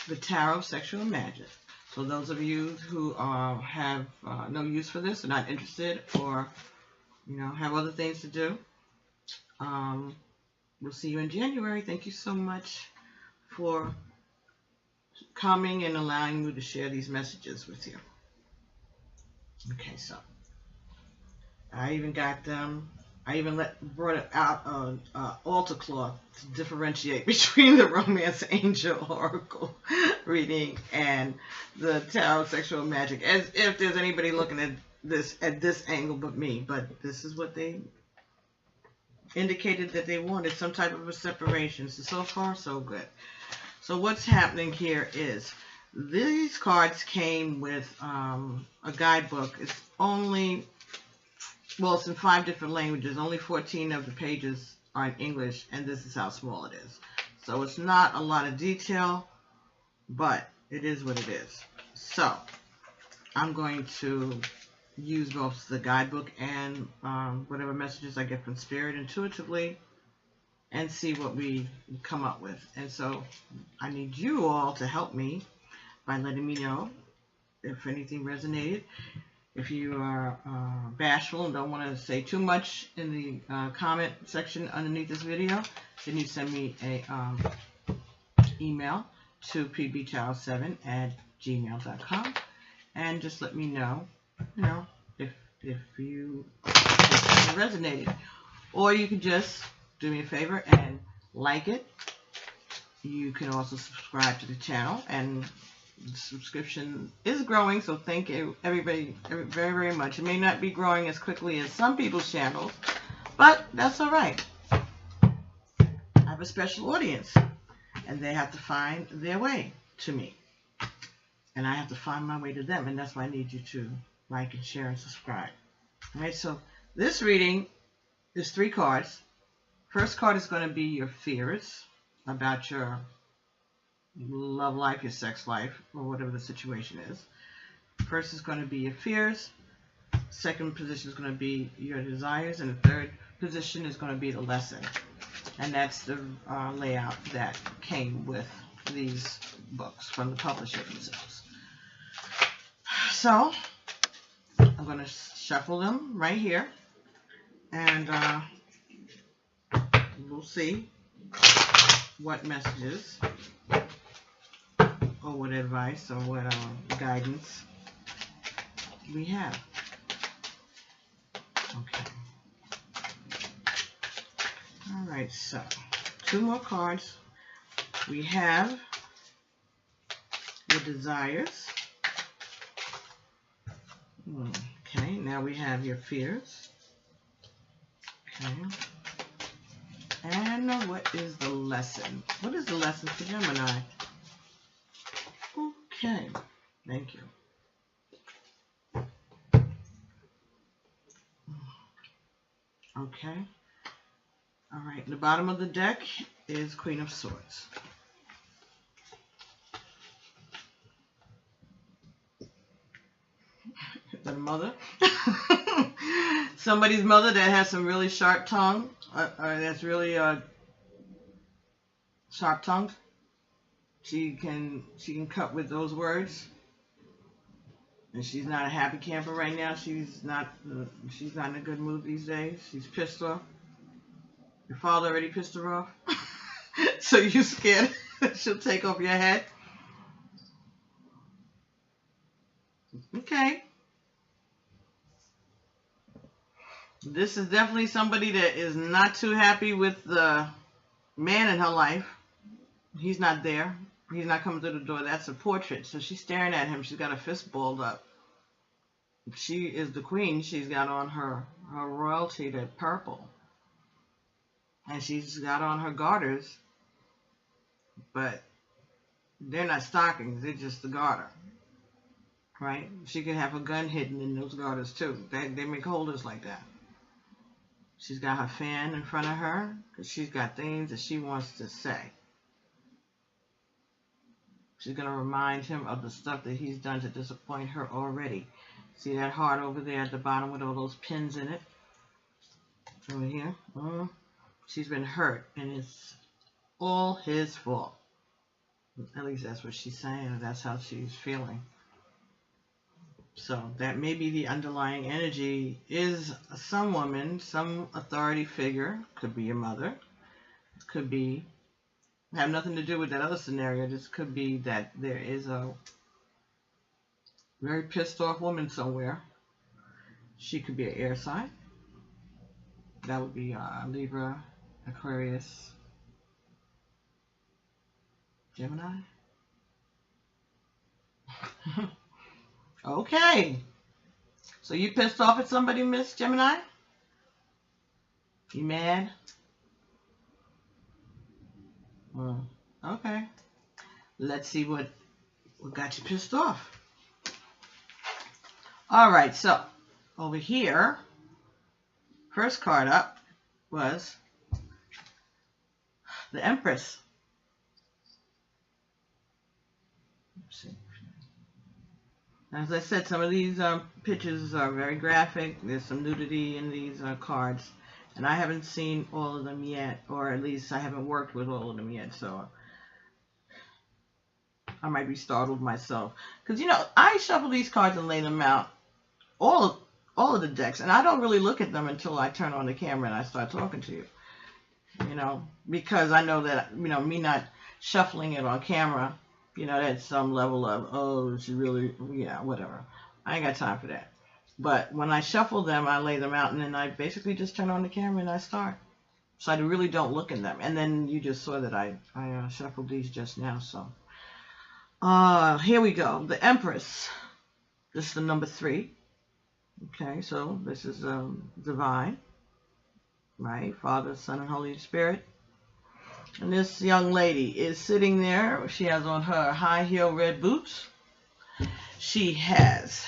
the Tarot of Sexual Magic. So those of you who have no use for this, are not interested, or, you know, have other things to do, we'll see you in January. Thank you so much for coming and allowing me to share these messages with you. Okay, so I even got them. I even brought it out on altar cloth to differentiate between the Romance Angel Oracle reading and the Tarot of Sexual Magic, as if there's anybody looking at this angle but me. But this is what they indicated that they wanted, some type of a separation. So far, so good. So what's happening here is these cards came with a guidebook. It's only... well, it's in 5 different languages. Only 14 of the pages are in English, and this is how small it is. So it's not a lot of detail, but it is what it is. So I'm going to use both the guidebook and whatever messages I get from Spirit intuitively, and see what we come up with. And so I need you all to help me by letting me know if anything resonated. If you are bashful and don't want to say too much in the comment section underneath this video, then you send me a email to pbtarot7@gmail.com, and just let me know, if you resonated. Or you can just do me a favor and like it. You can also subscribe to the channel, and the subscription is growing, so thank you everybody very, very much. It may not be growing as quickly as some people's channels, but that's all right. have a special audience, and they have to find their way to me, and I have to find my way to them, and that's why I need you to like and share and subscribe. All right, so this reading is 3 cards. First card is going to be your fears about your love life, your sex life, or whatever the situation is. First is going to be your fears. Second position is going to be your desires, and the third position is going to be the lesson. And that's the layout that came with these books from the publisher themselves. So I'm going to shuffle them right here, and we'll see what messages or what advice or what guidance we have. Okay. All right, so 2 more cards. We have your desires. Okay, now we have your fears. Okay. And what is the lesson? What is the lesson for Gemini? Okay, thank you. Okay. All right, the bottom of the deck is Queen of Swords. Is that a mother? Somebody's mother that has some really sharp tongue, or that's really sharp-tongued. She can cut with those words, and she's not a happy camper right now. She's not in a good mood these days. She's pissed off. Your father already pissed her off, so you scared she'll take over your head. Okay. This is definitely somebody that is not too happy with the man in her life. He's not there. He's not coming through the door. That's a portrait. So she's staring at him. She's got her fist balled up. She is the queen. She's got on her royalty, that purple. And she's got on her garters. But they're not stockings. They're just the garter. Right? She can have a gun hidden in those garters too. They make holders like that. She's got her fan in front of her because she's got things that she wants to say. She's going to remind him of the stuff that he's done to disappoint her already. See that heart over there at the bottom with all those pins in it? Over here. She's been hurt, and it's all his fault. At least that's what she's saying, or that's how she's feeling. So that may be the underlying energy is some woman, some authority figure. Could be your mother. It could be, have nothing to do with that other scenario. This could be that there is a very pissed off woman somewhere. She could be an air sign. That would be Libra, Aquarius, Gemini. Okay. So you pissed off at somebody, Miss Gemini? You mad? Okay. Let's see what got you pissed off. All right, so over here, first card up was the Empress. Let's see. As I said, some of these pictures are very graphic. There's some nudity in these cards. And I haven't seen all of them yet, or at least I haven't worked with all of them yet, so I might be startled myself. Because, you know, I shuffle these cards and lay them out, all of the decks, and I don't really look at them until I turn on the camera and I start talking to you. You know, because I know that, you know, me not shuffling it on camera, you know, that's some level of, oh, she really, yeah, whatever. I ain't got time for that. But when I shuffle them, I lay them out, and then I basically just turn on the camera and I start. So I really don't look in them. And then you just saw that I shuffled these just now. So here we go. The Empress. This is the number 3. Okay, so this is divine. Right? Father, Son, and Holy Spirit. And this young lady is sitting there. She has on her high heel red boots. She has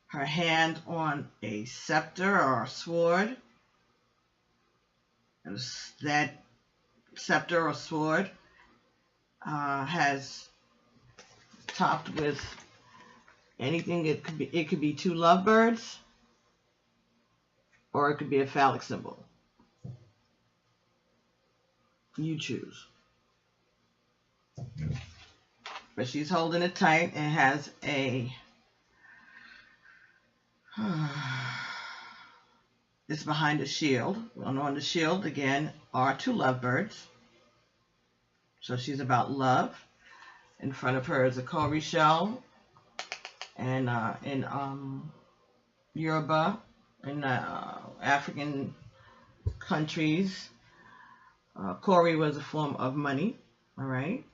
her hand on a scepter or a sword. And that scepter or sword has topped with anything. It could be two lovebirds, or it could be a phallic symbol. You choose. But she's holding it tight and has a it's behind a shield. And on the shield again are two lovebirds. So she's about love. In front of her is a cowrie shell. And in Yoruba, in African countries, cowrie was a form of money. All right.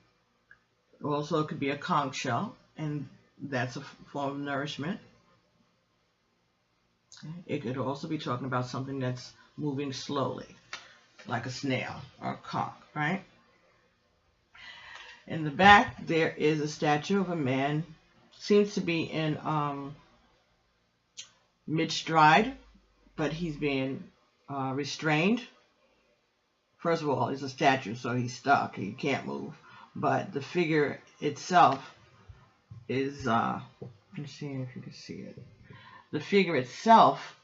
Also, it could be a conch shell, and that's a form of nourishment. It could also be talking about something that's moving slowly, like a snail or a conch, right? In the back, there is a statue of a man. Seems to be in mid-stride, but he's being restrained. First of all, it's a statue, so he's stuck. He can't move. But the figure itself is, let's see if you can see it. The figure itself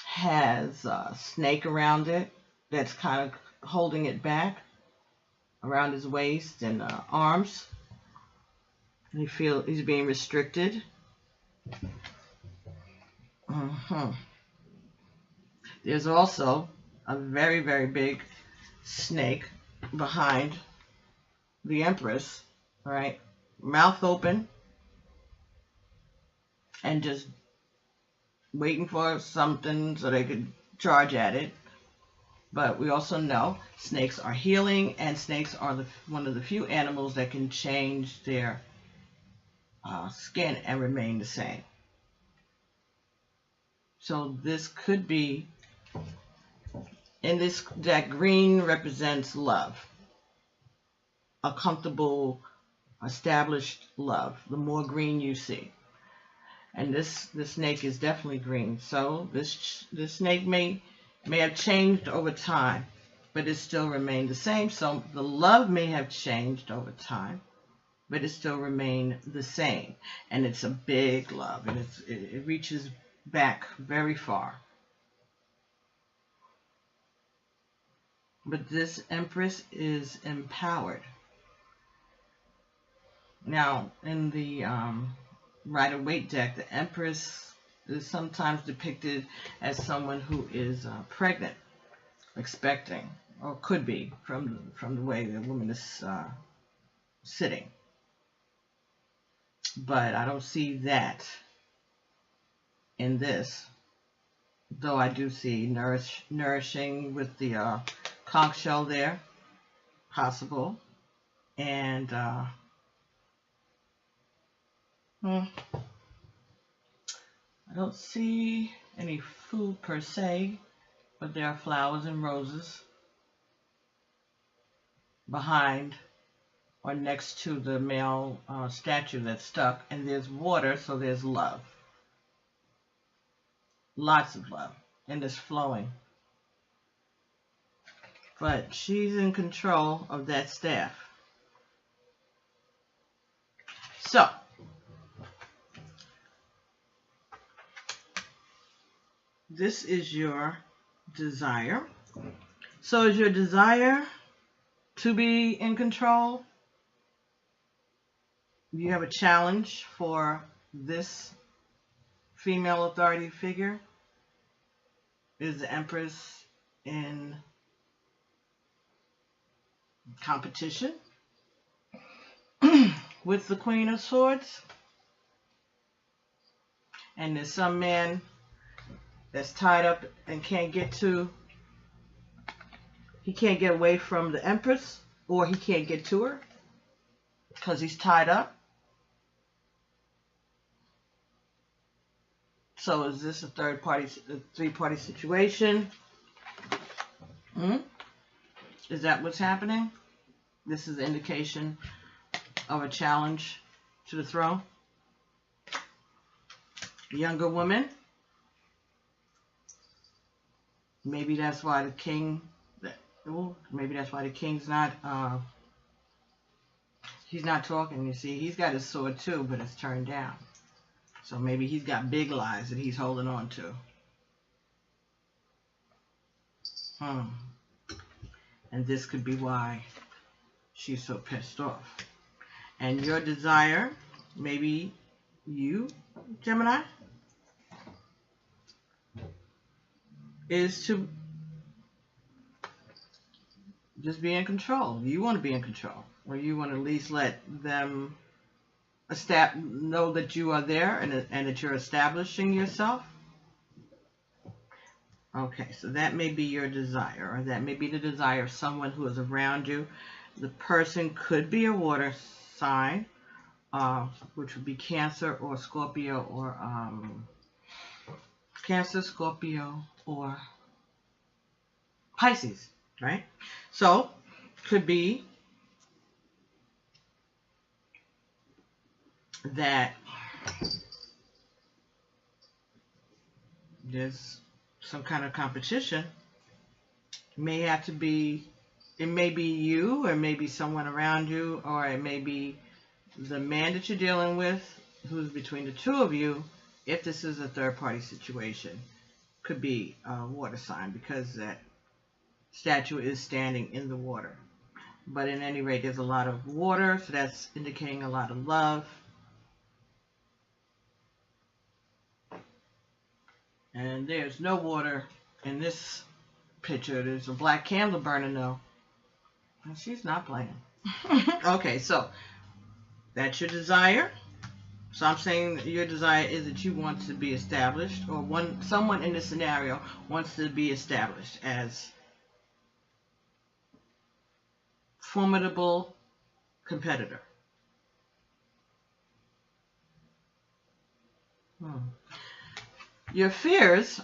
has a snake around it that's kind of holding it back around his waist and arms. He's being restricted. There's also a very, very big snake behind the Empress, right? Mouth open and just waiting for something so they could charge at it. But we also know snakes are healing, and snakes are one of the few animals that can change their skin and remain the same. So this could be, in this deck, green represents love. A comfortable, established love. The more green you see. And this snake is definitely green. So this snake may have changed over time, but it still remained the same. So the love may have changed over time, but it still remained the same. And it's a big love, and it reaches back very far. But this Empress is empowered. Now, in the Rider-Waite deck, the Empress is sometimes depicted as someone who is pregnant, expecting, or could be from the way the woman is sitting. But I don't see that in this, though I do see nourishing with the conch shell there, possible, and I don't see any food per se, but there are flowers and roses behind or next to the male statue that's stuck, and there's water, so there's love. Lots of love, and it's flowing. But she's in control of that staff. So, this is your desire. So is your desire to be in control? You have a challenge for this female authority figure? Is the Empress in competition with the Queen of Swords? And there's some man that's tied up and can't get away from the Empress, or he can't get to her because he's tied up. So is this a three-party situation? Is that what's happening? This is an indication of a challenge to the throne. Younger woman. Maybe that's why the king, maybe that's why the king's not, he's not talking. You see, he's got his sword too, but it's turned down. So maybe he's got big lies that he's holding on to. And this could be why she's so pissed off. And your desire, maybe you, Gemini, is to just be in control. You want to be in control. Or you want to at least let them know that you are there and that you're establishing yourself. Okay, so that may be your desire, or that may be the desire of someone who is around you. The person could be a water sign, which would be Cancer or Scorpio, or Cancer, Scorpio, or Pisces, right? So, could be that there's some kind of competition. It may have to be, it may be you, or maybe someone around you, or it may be the man that you're dealing with, who's between the two of you. If this is a third-party situation, could be a water sign, because that statue is standing in the water. But in any rate, there's a lot of water, so that's indicating a lot of love. And there's no water in this picture. There's a black candle burning though. And she's not playing. Okay, so that's your desire. So I'm saying your desire is that you want to be established, or someone in this scenario wants to be established as formidable competitor. Your fears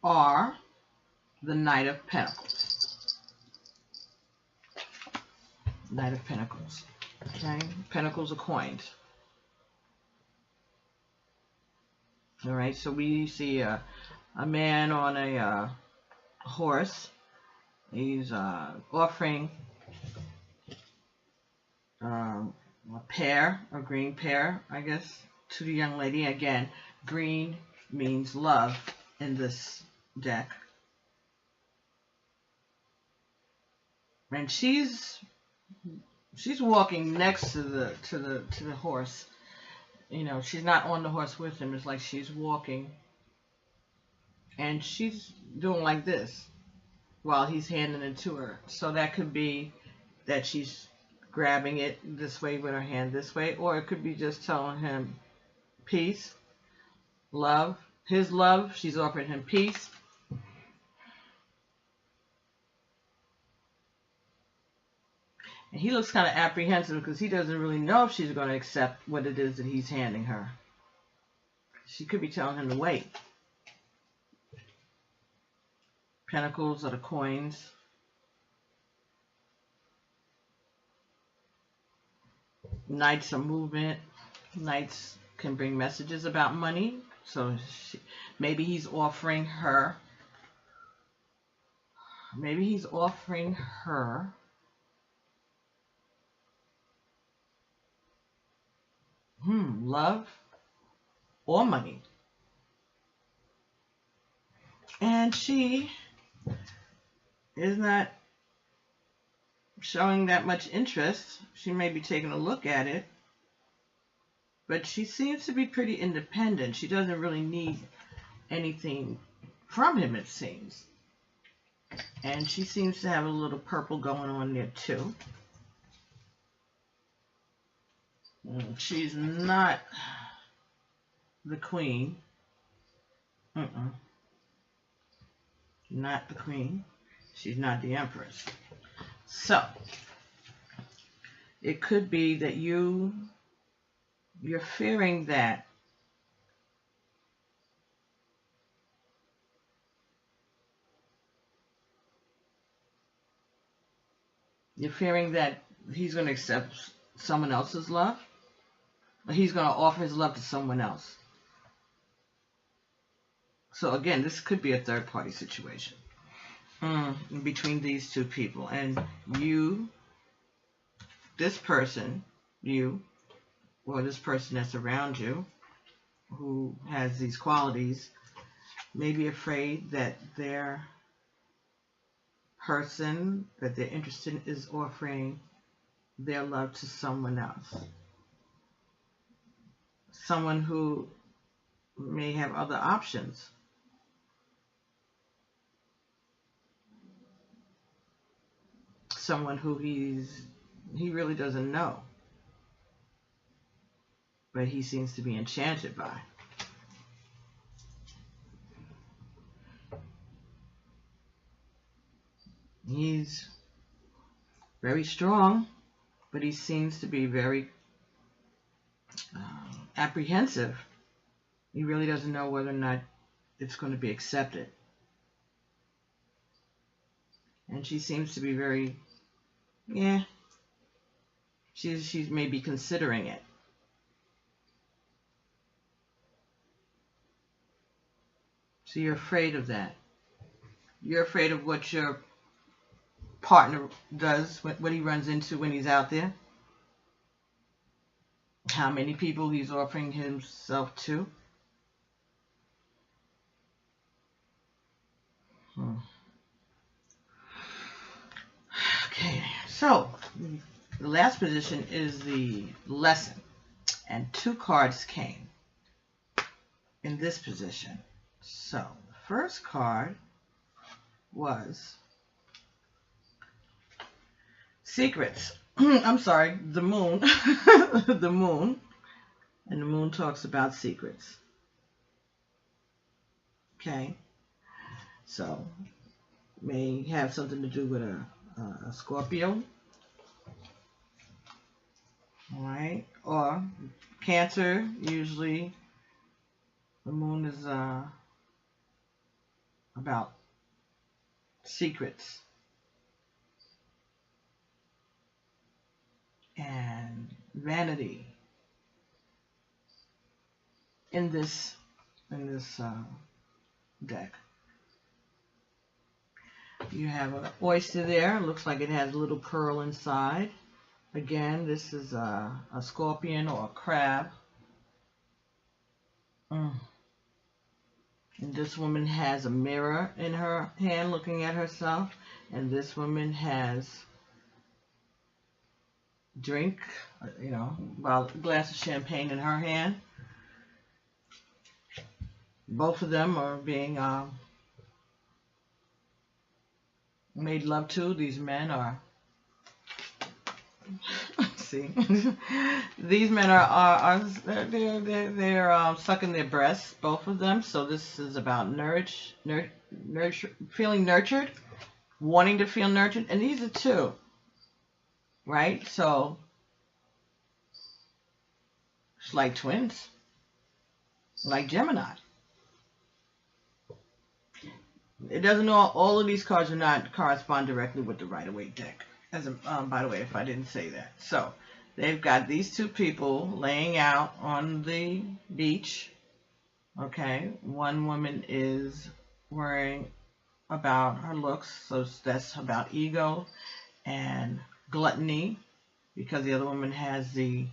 are the Knight of Pentacles. Knight of Pentacles. Okay? Pentacles are coins. Alright, so we see a man on a horse. He's offering a pear, a green pear, I guess, to the young lady. Again, green means love in this deck. And she's walking next to the horse. You know, she's not on the horse with him. It's like she's walking, and she's doing like this while he's handing it to her. So that could be that she's grabbing it this way with her hand this way, or it could be just telling him peace, love, his love. She's offering him peace. And he looks kind of apprehensive because he doesn't really know if she's going to accept what it is that he's handing her. She could be telling him to wait. Pentacles are the coins. Knights are movement. Knights can bring messages about money. So maybe he's offering her. Maybe he's offering her love or money. And she is not showing that much interest. She may be taking a look at it, but she seems to be pretty independent. She doesn't really need anything from him, it seems. And she seems to have a little purple going on there too. She's not the queen. Not the queen. She's not the empress. So, it could be that you're fearing that You're fearing that he's going to accept someone else's love. Or he's going to offer his love to someone else. So again, this could be a third-party situation between these two people. And you, this person, or this person that's around you, who has these qualities, may be afraid that their person that they're interested in is offering their love to someone else. Someone who may have other options. Someone who he really doesn't know, but he seems to be enchanted by. He's very strong, but he seems to be very apprehensive. He really doesn't know whether or not it's going to be accepted. And she seems to be very, she's maybe considering it. So you're afraid of that. You're afraid of what your partner does, what he runs into when he's out there. How many people he's offering himself to. Okay, so the last position is the lesson. And 2 cards came in this position. So the first card was secrets. I'm sorry, the moon. The moon. And the moon talks about secrets. Okay. So may have something to do with a Scorpio. Alright. Or Cancer. Usually the moon is about secrets and vanity in this deck. You have an oyster there. Looks like it has a little pearl inside. Again, this is a scorpion or a crab. And this woman has a mirror in her hand looking at herself. And this woman has drink, a glass of champagne in her hand. Both of them are being made love to. These men are, see, these men they're sucking their breasts, both of them. So this is about feeling nurtured, wanting to feel nurtured, and these are 2, right? So it's like twins, like Gemini. It doesn't know all of these cards do not correspond directly with the Rider-Waite deck. As by the way, if I didn't say that. So they've got these 2 people laying out on the beach. Okay, one woman is worrying about her looks, so that's about ego and gluttony, because the other woman has the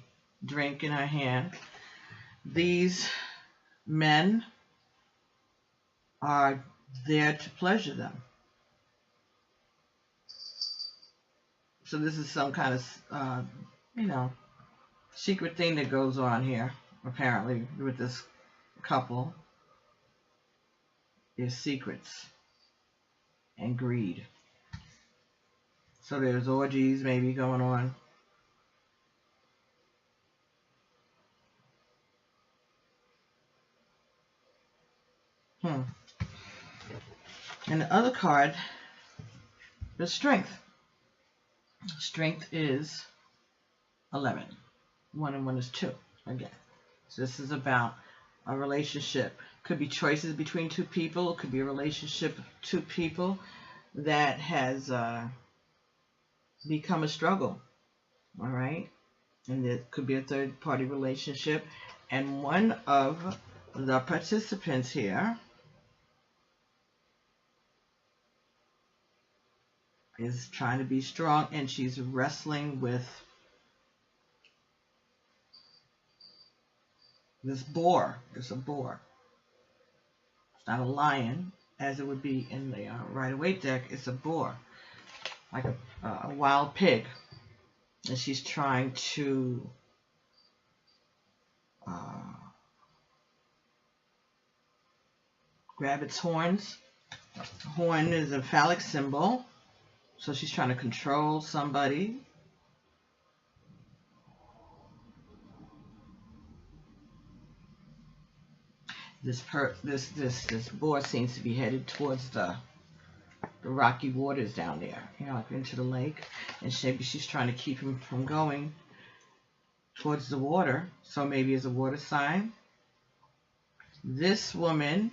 drink in her hand. These men are there to pleasure them. So this is some kind of, secret thing that goes on here, apparently, with this couple. Is secrets and greed. So there's orgies maybe going on. And the other card is strength. Strength is 11. 1 and 1 is 2 again. So this is about a relationship. Could be choices between 2 people. It could be a relationship of 2 people that has become a struggle. All right. And it could be a third-party relationship. And one of the participants here is trying to be strong, and she's wrestling with this boar. It's a boar. It's not a lion, as it would be in the Rider-Waite deck. It's a boar, like a wild pig. And she's trying to grab its horns. Horn is a phallic symbol, so she's trying to control somebody. This boar seems to be headed towards the rocky waters down there, you know, like into the lake, and maybe she's trying to keep him from going towards the water. So maybe it's a water sign. This woman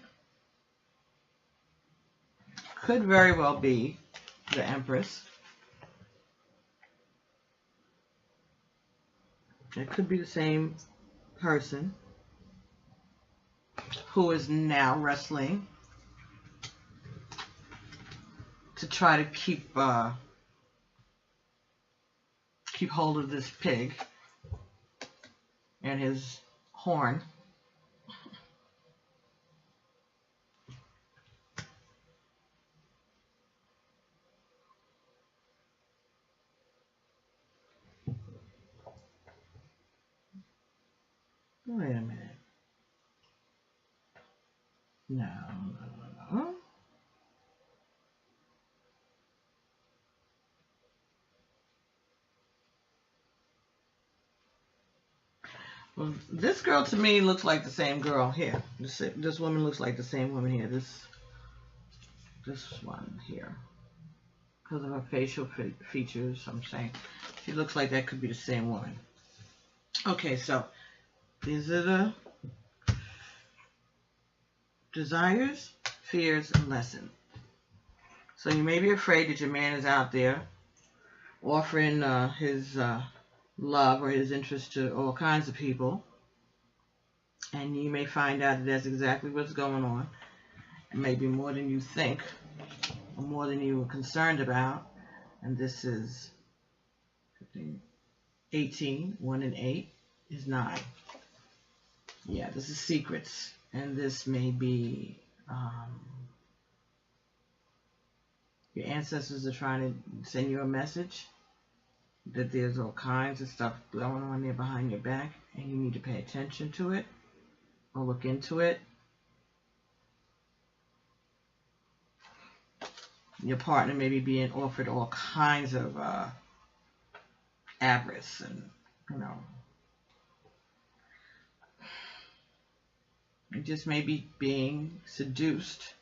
could very well be the Empress. It could be the same person who is now wrestling to try to keep hold of this pig and his horn. Wait a minute. No. Well, this girl to me looks like the same girl here. This woman looks like the same woman here. This one here, because of her facial features, I'm saying she looks like that could be the same woman. Okay, so these are the desires, fears, and lessons. So you may be afraid that your man is out there offering his love or his interest to all kinds of people, and you may find out that that's exactly what's going on. It may be more than you think, or more than you were concerned about. And this is 15, 18, 1 and 8 is 9. Yeah, this is secrets, and this may be your ancestors are trying to send you a message that there's all kinds of stuff going on there behind your back, and you need to pay attention to it or look into it. Your partner may be being offered all kinds of avarice, and you know, it just may be being seduced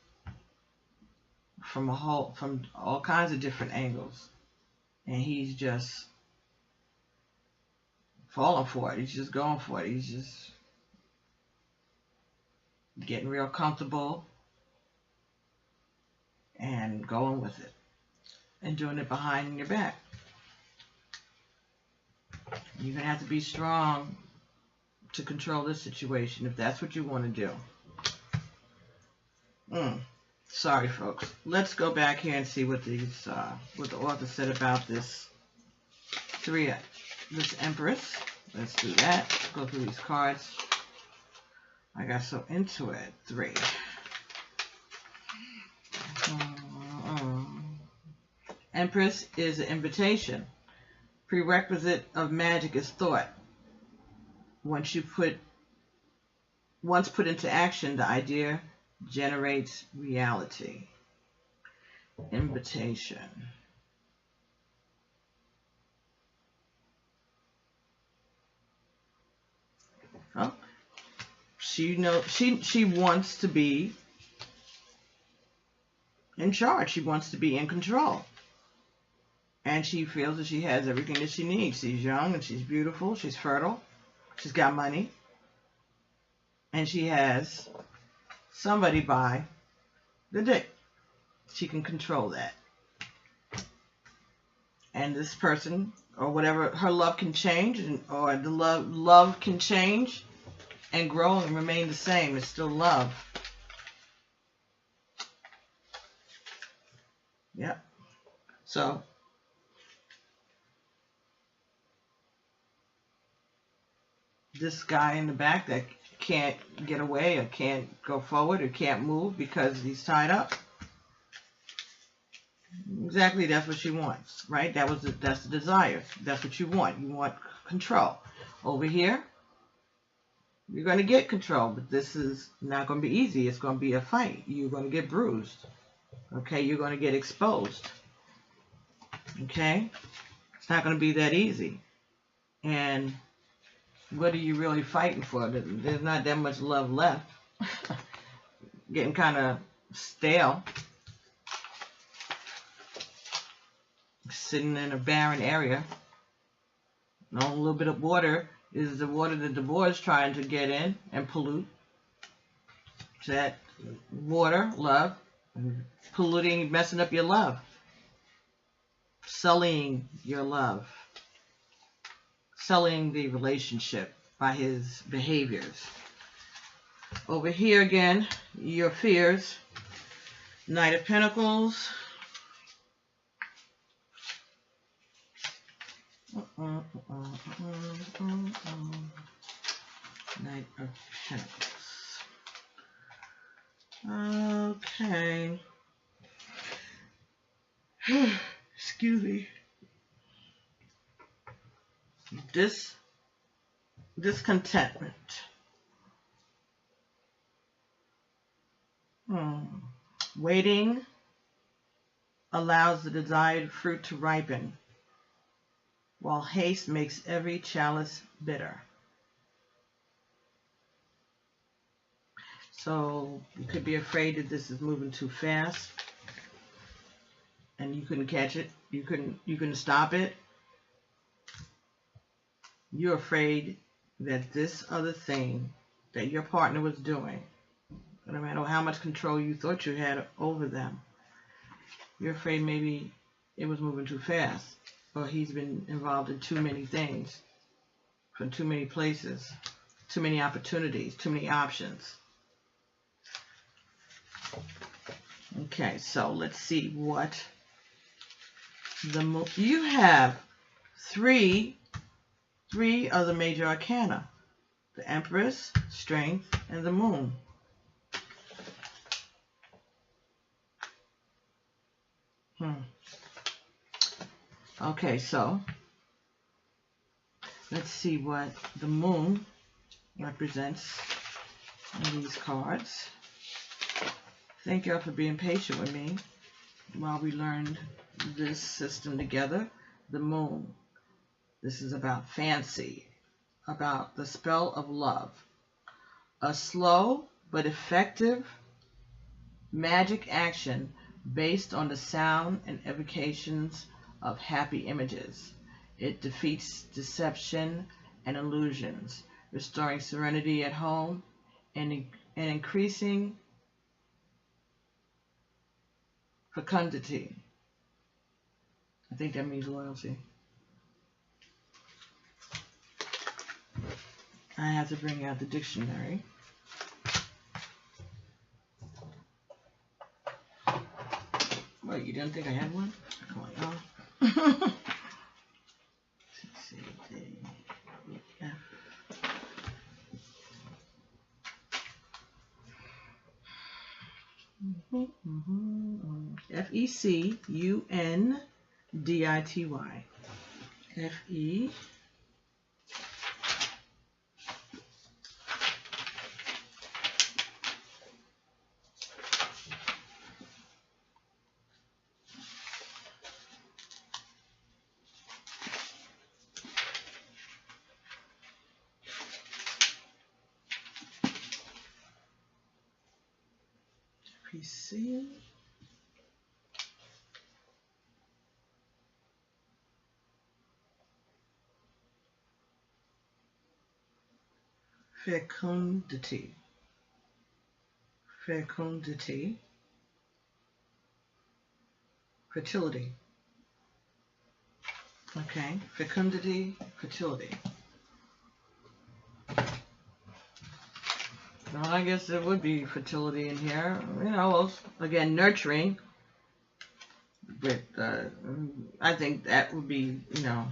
from all kinds of different angles, and he's just falling for it. He's just going for it. He's just getting real comfortable and going with it and doing it behind your back. You're going to have to be strong to control this situation if that's what you want to do. Sorry, folks. Let's go back here and see what these what the author said about this this Empress. Let's do that. Go through these cards. I got so into it. 3. Empress is an invitation. Prerequisite of magic is thought. Once put into action, the idea generates reality. Invitation. Oh, she wants to be in charge. She wants to be in control. And she feels that she has everything that she needs. She's young and she's beautiful. She's fertile. She's got money. And she has somebody by the dick. She can control that. and this person or whatever, her love can change, or the love can change and grow and remain the same. It's still love. Yep. So this guy in the back that can't get away or can't go forward or can't move because he's tied up. Exactly, that's what she wants, right? That's the desire. That's what you want. You want control. Over here, you're going to get control, but this is not going to be easy. It's going to be a fight. You're going to get bruised. Okay, you're going to get exposed. Okay, it's not going to be that easy. And what are you really fighting for? There's not that much love left. Getting kind of stale. Sitting in a barren area. A little bit of water is the water that the boy is trying to get in and pollute. So that water, love, polluting, messing up your love. Sullying your love. Sullying the relationship by his behaviors. Over here again, your fears. Knight of Pentacles. Knight of Pentacles. Okay. Excuse me. Discontentment. Waiting allows the desired fruit to ripen, while haste makes every chalice bitter. So you could be afraid that this is moving too fast and you couldn't catch it. You couldn't stop it. You're afraid that this other thing that your partner was doing, no matter how much control you thought you had over them, you're afraid maybe it was moving too fast, or he's been involved in too many things, from too many places, too many opportunities, too many options. Okay, so let's see what you have. Three of the major arcana: the Empress, Strength, and the Moon. Okay, so let's see what the Moon represents in these cards. Thank y'all for being patient with me while we learned this system together. The Moon. This is about fancy, about the spell of love. A slow but effective magic action based on the sound and evocations of happy images. It defeats deception and illusions, restoring serenity at home and increasing fecundity. I think that means loyalty. I have to bring out the dictionary. Wait, you didn't think I had one? Come on, y'all. C, D, E, F. F-E-C-U-N-D-I-T-Y. F-E. PC. Fecundity. Fecundity. Fertility. Okay, fecundity, fertility. Well, I guess there would be fertility in here. You know, again, nurturing. But I think that would be, you know,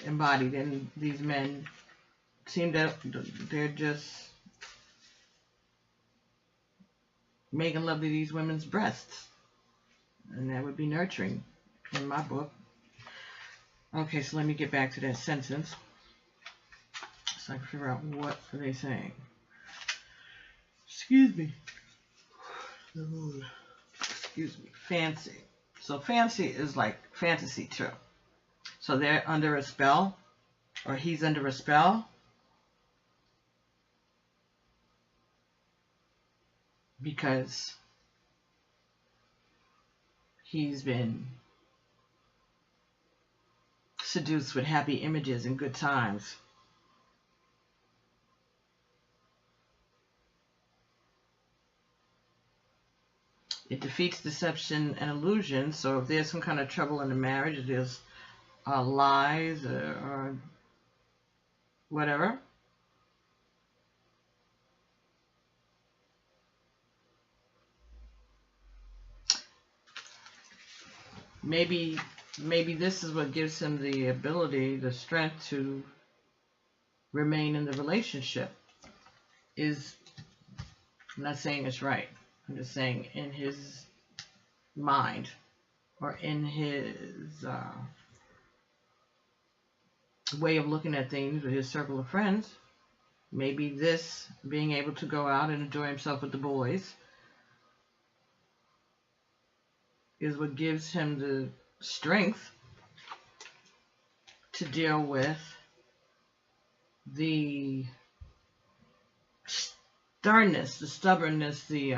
embodied in these men. Seem that they're just making love to these women's breasts. And that would be nurturing in my book. Okay, so let me get back to that sentence so I can figure out what are they saying. Excuse me. Excuse me. Fancy. So fancy is like fantasy too. So they're under a spell, or he's under a spell, because he's been seduced with happy images and good times. It defeats deception and illusion. So if there's some kind of trouble in the marriage, if there's lies or whatever, maybe this is what gives him the ability, the strength to remain in the relationship. I'm not saying it's right. I'm just saying in his mind, or in his way of looking at things with his circle of friends, maybe this being able to go out and enjoy himself with the boys is what gives him the strength to deal with the sternness, the stubbornness, the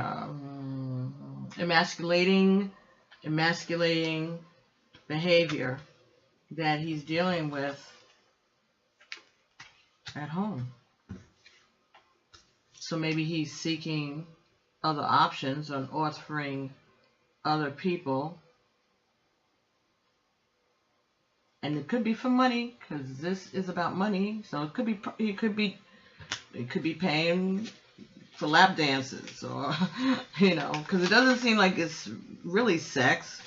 emasculating behavior that he's dealing with at home. So maybe he's seeking other options and offering other people, and it could be for money, because this is about money. So it could be paying for lap dances, or you know, because it doesn't seem like it's really sex,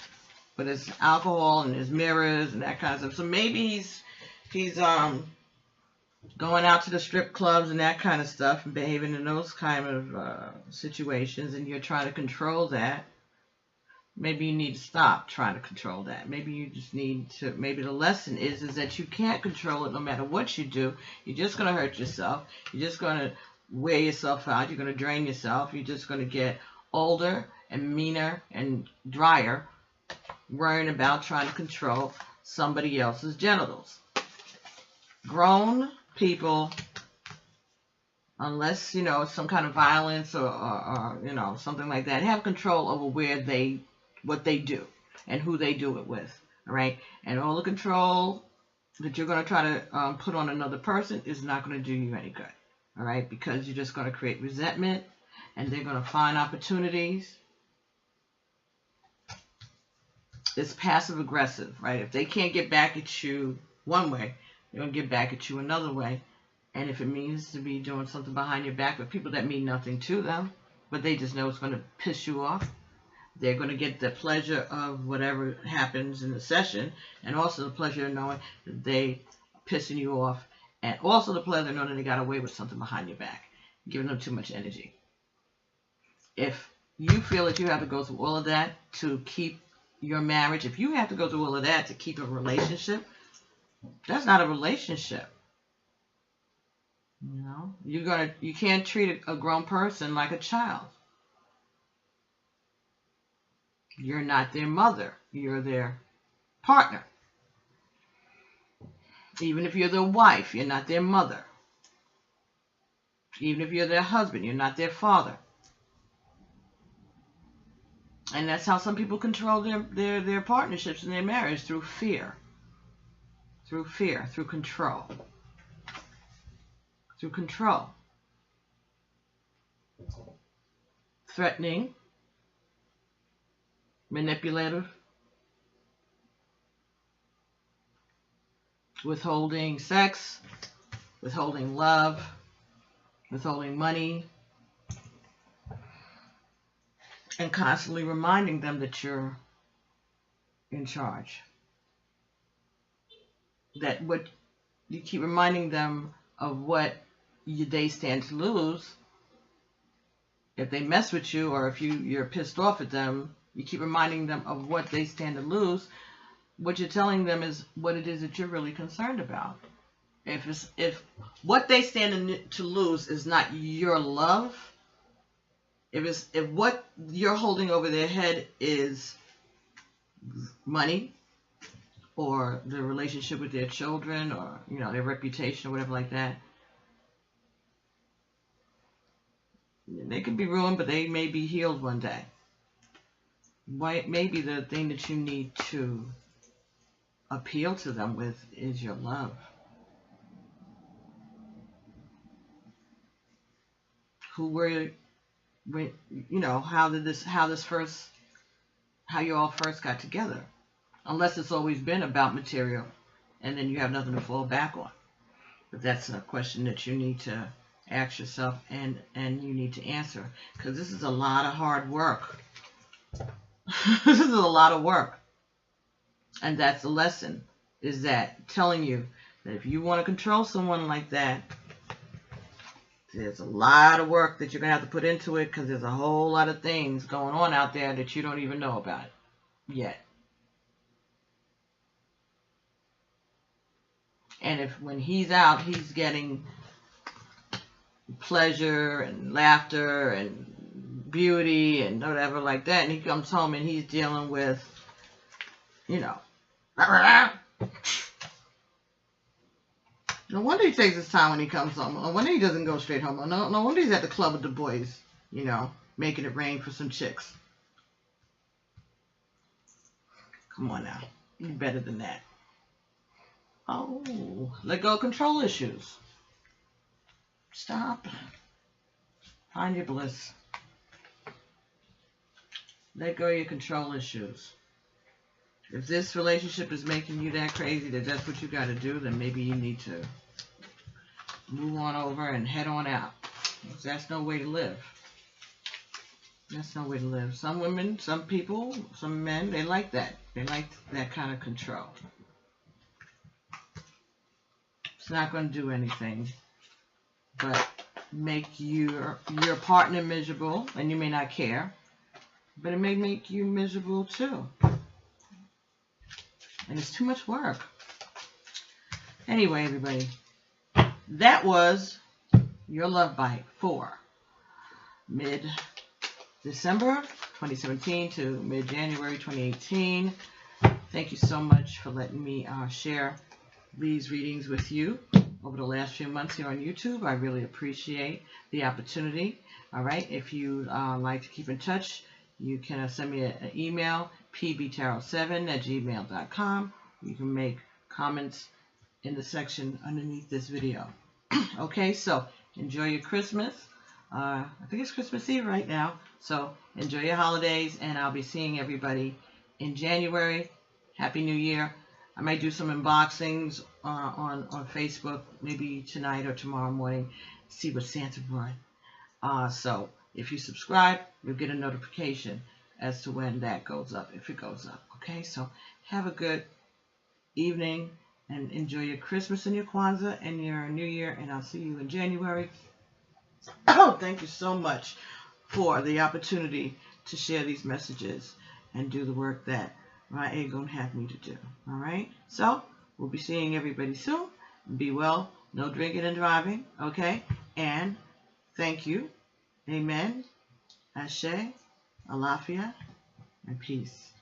but it's alcohol and there's mirrors and that kind of stuff. So maybe he's going out to the strip clubs and that kind of stuff and behaving in those kind of situations, and you're trying to control that. Maybe you need to stop trying to control that. Maybe you just need to, maybe the lesson is that you can't control it no matter what you do. You're just going to hurt yourself. You're just going to wear yourself out. You're going to drain yourself. You're just going to get older and meaner and drier, worrying about trying to control somebody else's genitals. Grown people, unless, you know, some kind of violence or you know, something like that, have control over what they do and who they do it with, all right? And all the control that you're going to try to put on another person is not going to do you any good, all right? Because you're just going to create resentment, and they're going to find opportunities. It's passive aggressive, right? If they can't get back at you one way, they're going to get back at you another way. And if it means to be doing something behind your back with people that mean nothing to them, but they just know it's going to piss you off, they're going to get the pleasure of whatever happens in the session, and also the pleasure of knowing that they are pissing you off, and also the pleasure of knowing that they got away with something behind your back, giving them too much energy. If you feel that you have to go through all of that to keep your marriage, if you have to go through all of that to keep a relationship, that's not a relationship. You know, you can't treat a grown person like a child. You're not their mother. You're their partner. Even if you're their wife, you're not their mother. Even if you're their husband, you're not their father. And that's how some people control their partnerships and their marriage, through fear. Through fear, through control. Through control. Threatening. Manipulative. withholding sex, withholding love, withholding money, and constantly reminding them that you're in charge. That what you keep reminding them of what they stand to lose. If they mess with you, or if you're pissed off at them, you keep reminding them of what they stand to lose. What you're telling them is what it is that you're really concerned about. If what they stand to lose is not your love, if what you're holding over their head is money, or the relationship with their children, or their reputation, or whatever like that, they could be ruined, but they may be healed one day. Maybe the thing that you need to appeal to them with is your love. Who were, how you all first got together. Unless it's always been about material, and then you have nothing to fall back on. But that's a question that you need to ask yourself, and you need to answer, because this is a lot of hard work. This is a lot of work. And that's the lesson, is that telling you that if you want to control someone like that, there's a lot of work that you're going to have to put into it, because there's a whole lot of things going on out there that you don't even know about yet. And when he's out, he's getting pleasure and laughter and beauty and whatever like that, and he comes home and he's dealing with, no wonder he takes his time when he comes home. No wonder he doesn't go straight home. No wonder he's at the club with the boys, making it rain for some chicks. Come on now, you're better than that. Oh, let go of control issues. Stop. Find your bliss. Let go of your control issues. If this relationship is making you that crazy that that's what you got to do, then maybe you need to move on over and head on out. That's no way to live. That's no way to live. Some women, some people, some men, they like that. They like that kind of control. It's not going to do anything but make your partner miserable, and you may not care, but it may make you miserable too. And it's too much work. Anyway, everybody, that was your Love Bite for mid-December 2017 to mid-January 2018. Thank you so much for letting me share these readings with you over the last few months here on YouTube. I really appreciate the opportunity. All right, if you like to keep in touch, you can send me an email, pbtarot7@gmail.com. You can make comments in the section underneath this video. Okay, so enjoy your Christmas. I think it's Christmas Eve right now, so enjoy your holidays, and I'll be seeing everybody in January. Happy New Year. I might do some unboxings on Facebook, maybe tonight or tomorrow morning, see what Santa brought. So if you subscribe, you'll get a notification as to when that goes up, if it goes up. Okay, so have a good evening and enjoy your Christmas and your Kwanzaa and your New Year, and I'll see you in January. Oh, thank you so much for the opportunity to share these messages and do the work that my ego have me to do. All right, so we'll be seeing everybody soon. Be well, no drinking and driving. Okay, and thank you. Amen. Ashe, Alafia, and peace.